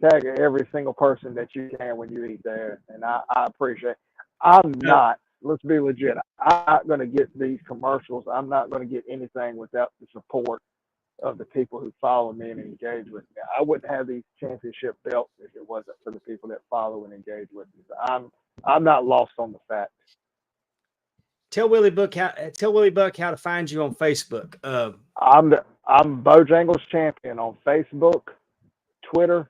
Tag every single person that you can when you eat there. And I appreciate it. I'm not, let's be legit, I'm not going to get these commercials. I'm not going to get anything without the support of the people who follow me and engage with me. I wouldn't have these championship belts if it wasn't for the people that follow and engage with me. So I'm not lost on the fact. Tell Willie Buck how to find you on Facebook. I'm Bojangles Champion on Facebook, Twitter,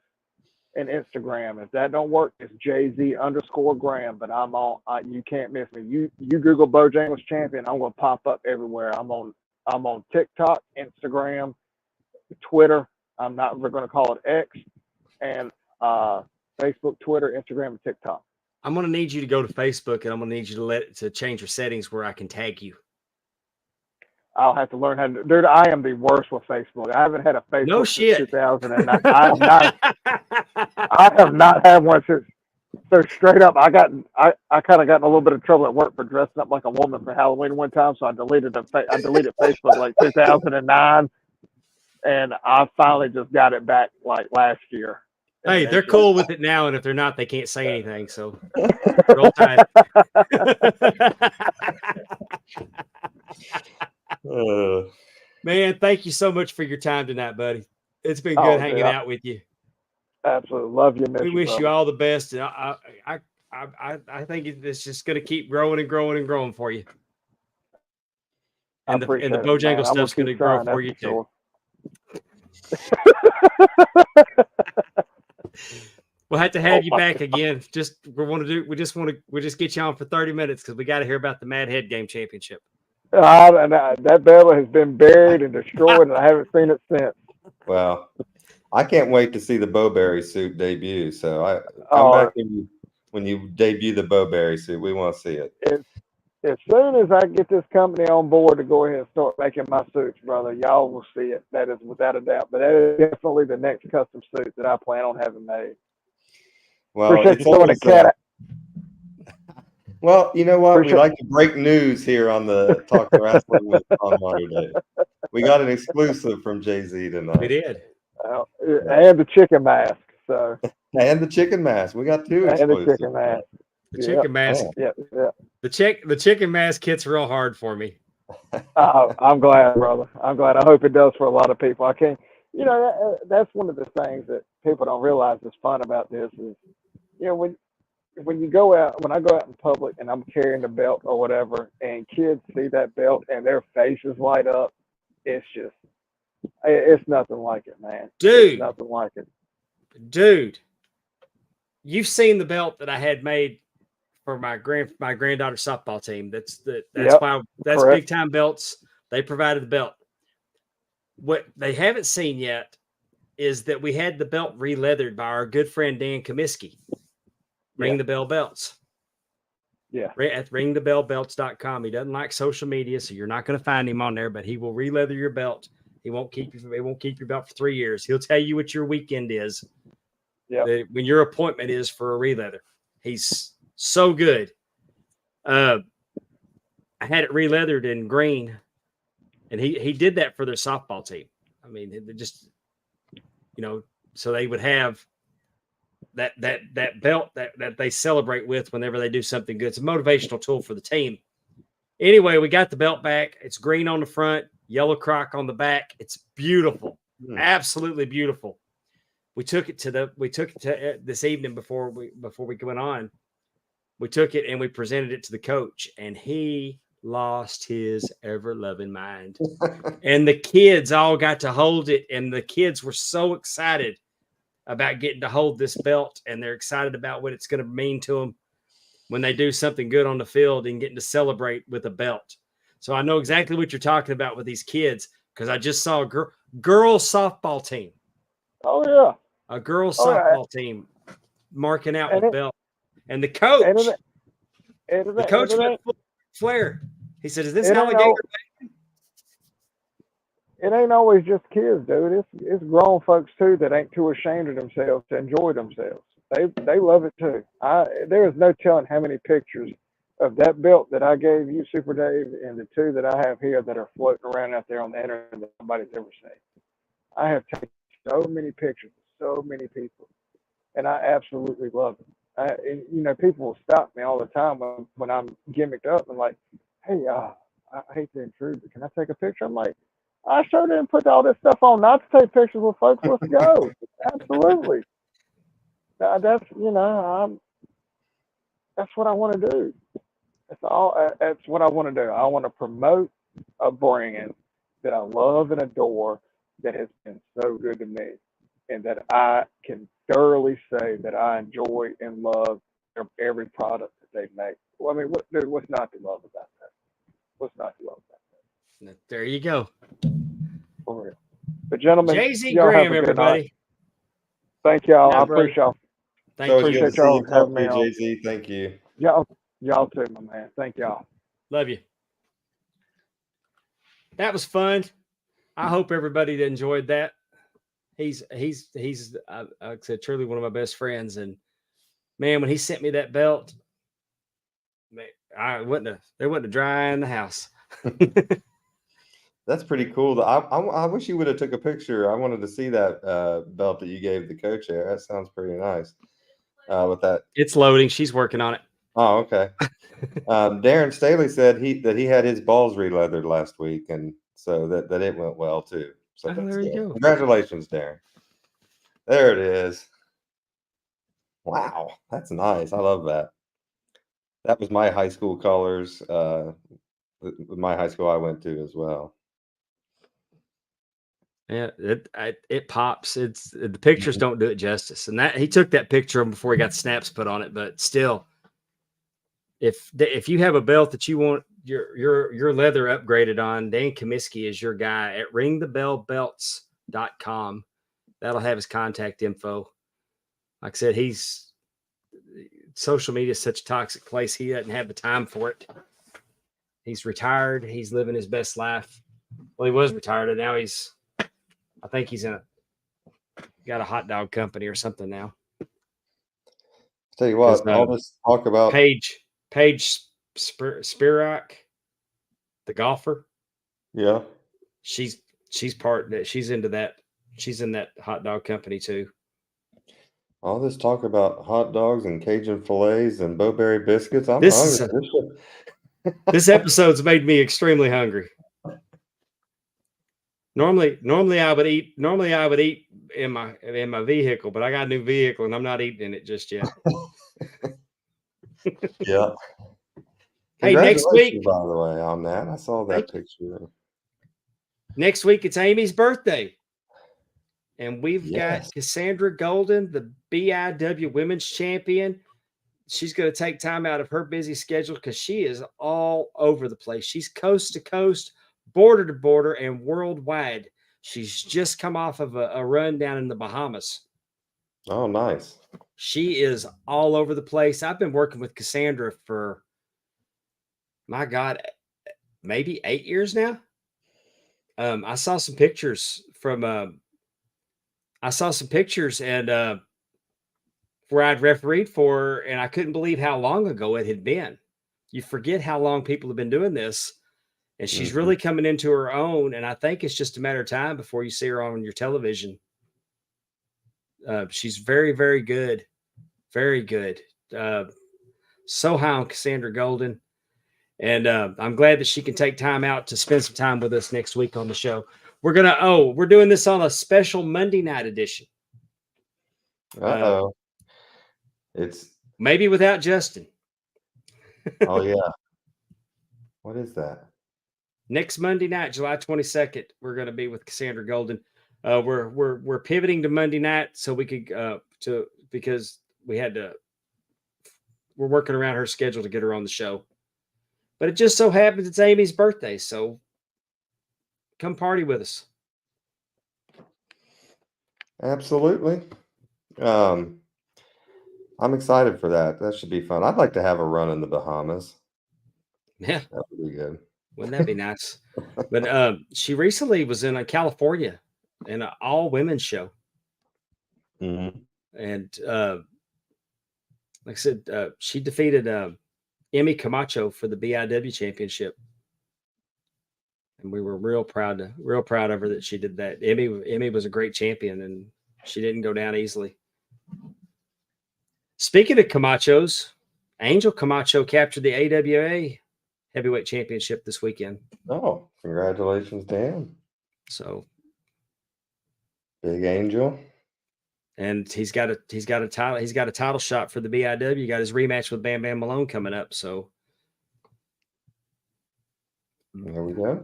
and Instagram. If that don't work, it's JZ_Graham. But I'm on. You can't miss me. You Google Bojangles Champion, I'm gonna pop up everywhere. I'm on TikTok, Instagram, Twitter. I'm not. We're gonna call it X, and Facebook, Twitter, Instagram, and TikTok. I'm gonna need you to go to Facebook, and I'm gonna need you to change your settings where I can tag you. I'll have to learn how to. Dude, I am the worst with Facebook. I haven't had a Facebook No shit. since 2009. I have not had one since. So straight up, I kind of got in a little bit of trouble at work for dressing up like a woman for Halloween one time. So I deleted Facebook like 2009, and I finally just got it back like last year. Hey, they're cool with it now, and if they're not, they can't say anything. So roll tide. Man, thank you so much for your time tonight, buddy. It's been good hanging out with you. Absolutely love you. We wish you all the best. And I think it's just going to keep growing and growing and growing for you. And the Bojangles stuff's going to grow for you too. We'll have to have you back again. We just get you on for 30 minutes because we got to hear about the Mad Head Game Championship. That bell has been buried and destroyed, and I haven't seen it since. Well, I can't wait to see the Bowberry suit debut. So come back when you debut the Bowberry suit. We want to see it. As soon as I get this company on board to go ahead and start making my suits, brother, y'all will see it. That is without a doubt. But that is definitely the next custom suit that I plan on having made. Well, appreciate you throwing a cat. Well, you know what? We like to break news here on the Talking Wrestling with Pondwater Day. We got an exclusive from Jay-Z tonight. We did. And the chicken mask. So. And the chicken mask. We got two exclusives. And the chicken mask. The chicken mask. Yeah. The chicken mask hits real hard for me. I'm glad, brother. I'm glad. I hope it does for a lot of people. I can't. You know, that's one of the things that people don't realize is fun about this is, you know, when I go out in public and I'm carrying the belt or whatever, and kids see that belt and their faces light up, it's nothing like it, man. Dude, it's nothing like it. Dude, you've seen the belt that I had made for my granddaughter's softball team. That's correct. big time belts. They provided the belt. What they haven't seen yet is that we had the belt re-leathered by our good friend Dan Comiskey. Ring the Bell Belts. Yeah. At ringthebellbelts.com. He doesn't like social media, so you're not going to find him on there, but he will re-leather your belt. He won't keep your belt for 3 years. He'll tell you what your weekend is. Yeah. When your appointment is for a re-leather. He's so good. I had it re-leathered in green, and he did that for their softball team. I mean, just, you know, so they would have that belt that they celebrate with whenever they do something good. It's a motivational tool for the team. Anyway, we got the belt back. It's green on the front, yellow croc on the back. It's beautiful. Absolutely beautiful. We took it to this evening before we went on. We took it and we presented it to the coach, and he lost his ever-loving mind. And the kids all got to hold it, and the kids were so excited about getting to hold this belt, and they're excited about what it's going to mean to them when they do something good on the field and getting to celebrate with a belt. So I know exactly what you're talking about with these kids, because I just saw a girls softball team. Oh, yeah. A girls softball team marking out with belt. And the coach, went full flair. He said, "Is this alligator?" It ain't always just kids, dude. It's grown folks too that ain't too ashamed of themselves to enjoy themselves. They love it too. There is no telling how many pictures of that belt that I gave you, Super Dave, and the two that I have here that are floating around out there on the internet that nobody's ever seen. I have taken so many pictures of so many people, and I absolutely love it. You know, people will stop me all the time when I'm gimmicked up and like, "Hey, I hate to intrude, but can I take a picture?" I'm like, I sure didn't put all this stuff on not to take pictures with folks. Let's go. Absolutely. That's, you know, That's what I want to do. That's all. That's what I want to do. I want to promote a brand that I love and adore, that has been so good to me, and that I can thoroughly say that I enjoy and love every product that they make. Well, I mean, what's not to love about that? What's not to love about There you go. that? For real. But gentlemen, Jay-Z y'all have Graham, a good night. everybody. Thank y'all. No, I brother. appreciate y'all. Thank So it's you. good to Appreciate see y'all you having me properly, on. Jay-Z. Thank you. Y'all too, my man. Thank y'all. Love you. That was fun. I hope everybody enjoyed that. He's like I said, truly one of my best friends. And man, when he sent me that belt, man, there wasn't a dry eye in the house. That's pretty cool. I wish you would have took a picture. I wanted to see that belt that you gave the co chair. That sounds pretty nice. With that, It's loading. She's working on it. oh, okay. Darren Staley said he had his balls re-leathered last week, and so that it went well too. So Oh, that's there you good. go. Congratulations, Darren. There it is. Wow, that's nice. I love that. That was my high school colors. My high school I went to as well. Yeah, it pops. It's the pictures don't do it justice. And that he took that picture before he got snaps put on it, but still, if you have a belt that you want your leather upgraded on, Dan Comiskey is your guy at ringthebellbelts.com. That'll have his contact info. Like I said, social media is such a toxic place. He doesn't have the time for it. He's retired. He's living his best life. Well, he was retired, and now I think he's got a hot dog company or something now. Tell you what, all this talk about Paige Spirac, the golfer. Yeah. She's part that she's into that. She's in that hot dog company too. All this talk about hot dogs and Cajun fillets and Bowberry biscuits. I'm hungry. This episode's made me extremely hungry. Normally I would eat in my vehicle, but I got a new vehicle and I'm not eating in it just yet. Yeah. Hey, next week, by the way, on that. I saw that picture. Next week it's Amy's birthday. And we've got Cassandra Golden, the BIW Women's Champion. She's going to take time out of her busy schedule because she is all over the place. She's coast to coast, border to border, and worldwide. She's just come off of a run down in the Bahamas. Oh, nice. She is all over the place. I've been working with Cassandra for, my God, maybe 8 years now. I saw some pictures and where I'd refereed for her, and I couldn't believe how long ago it had been. You forget how long people have been doing this, and she's really coming into her own, and I think it's just a matter of time before you see her on your television. She's very, very good. Very good. So high on Cassandra Golden, and I'm glad that she can take time out to spend some time with us next week on the show. We're doing this on a special Monday night edition. It's maybe without Justin. Oh yeah. What is that? Next Monday night, July 22nd, we're going to be with Cassandra Golden. We're pivoting to Monday night so we could because we're working around her schedule to get her on the show. But it just so happens it's Amy's birthday, so come party with us. Absolutely. I'm excited for that. That should be fun. I'd like to have a run in the Bahamas. Yeah. That would be good. Wouldn't that be nice? But she recently was in California in an all-women's show. Mm-hmm. And like I said, she defeated Emmy Camacho for the BIW championship. And we were real proud of her that she did that. Emmy was a great champion, and she didn't go down easily. Speaking of Camachos, Angel Camacho captured the AWA heavyweight championship this weekend. Oh, congratulations to him. So, Big Angel. and he's got a title. He's got a title shot for the BIW. Got his rematch with Bam Bam Malone coming up. So There we go.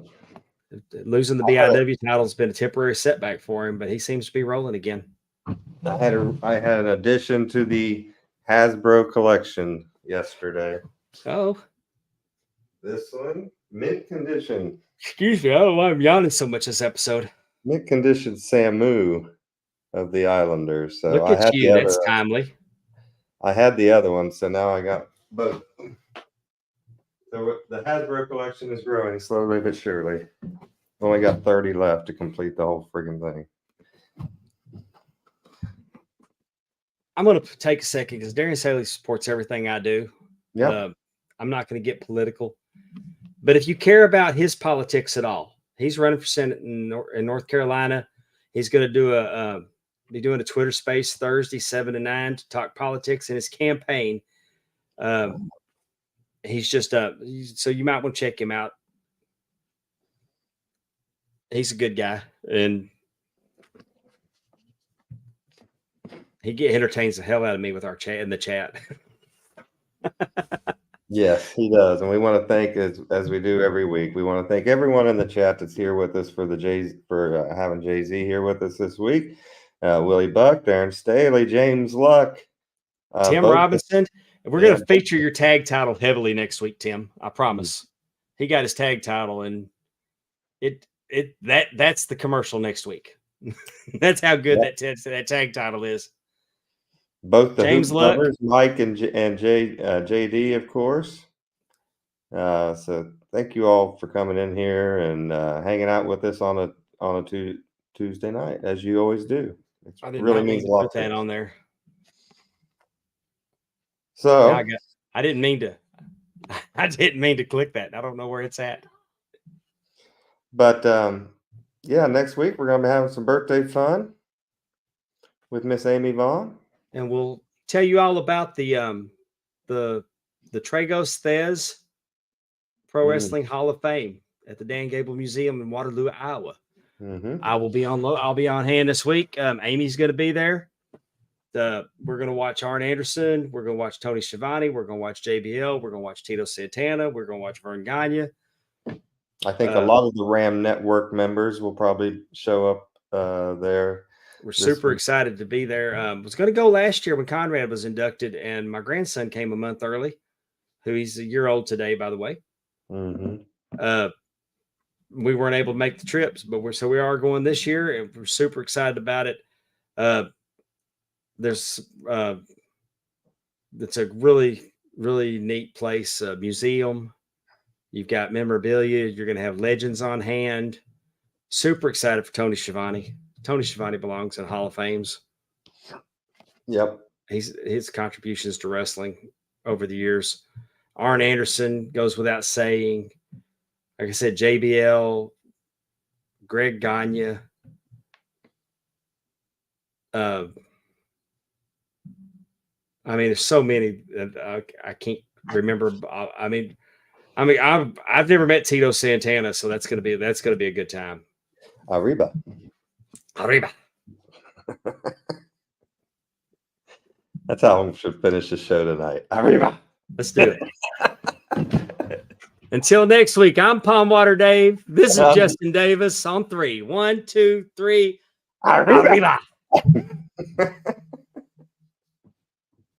losing the BIW title has been a temporary setback for him, but he seems to be rolling again. I had an addition to the Hasbro collection yesterday. Oh, This one, mint condition. excuse me. I don't know why I'm yawning so much this episode. Mint condition Samu of the Islanders. So Look I at had you. the That's other. timely. I had the other one, so now I got both. So the Hasbro collection is growing slowly but surely. Only got 30 left to complete the whole friggin' thing. I'm going to take a second because Darian Saley supports everything I do. Yeah. I'm not going to get political. But if you care about his politics at all, he's running for Senate in North Carolina. He's going to be doing a Twitter space Thursday, 7 to 9 to talk politics in his campaign. He's just so you might want to check him out. He's a good guy, and he entertains the hell out of me with our chat in the chat. Yes, he does. And we want to thank, as we do every week, we want to thank everyone in the chat that's here with us for having Jay-Z here with us this week. Willie Buck, Darren Staley, James Luck, Tim Robinson. We're going to feature your tag title heavily next week, Tim. I promise. He got his tag title, and that's the commercial next week. That's how good that tag title is. Both the James Hoop Luck, brothers, Mike and JD, of course. So thank you all for coming in here and hanging out with us on a Tuesday night, as you always do. It really means a lot. Put that on there. So I didn't mean to click that. I don't know where it's at. But yeah, next week we're gonna be having some birthday fun with Miss Amy Vaughn. And we'll tell you all about the Tragos Thez Pro Wrestling Hall of Fame at the Dan Gable Museum in Waterloo, Iowa. I'll be on hand this week. Amy's going to be there. We're going to watch Arn Anderson. We're going to watch Tony Schiavone. We're going to watch JBL. We're going to watch Tito Santana. We're going to watch Vern Gagne. I think a lot of the Ram Network members will probably show up there. We're super excited to be there. Was going to go last year when Conrad was inducted, and my grandson came a month early, who he's a year old today, by the way. We weren't able to make the trips, but we are going this year, and we're super excited about it. It's a really, really neat place, museum. You've got memorabilia. You're going to have legends on hand. Super excited for Tony Schiavone. Tony Schiavone belongs in Hall of Fames. Yep. His contributions to wrestling over the years. Arn Anderson goes without saying. Like I said, JBL, Greg Gagne. I mean, there's so many that I can't remember. I've never met Tito Santana, so that's gonna be a good time. Arriba. That's how we should finish the show tonight. Arriba. Let's do it. Until next week, I'm Pondwater Dave. This is Justin Davis on 3. 1, 2, 3. Arriba. Arriba.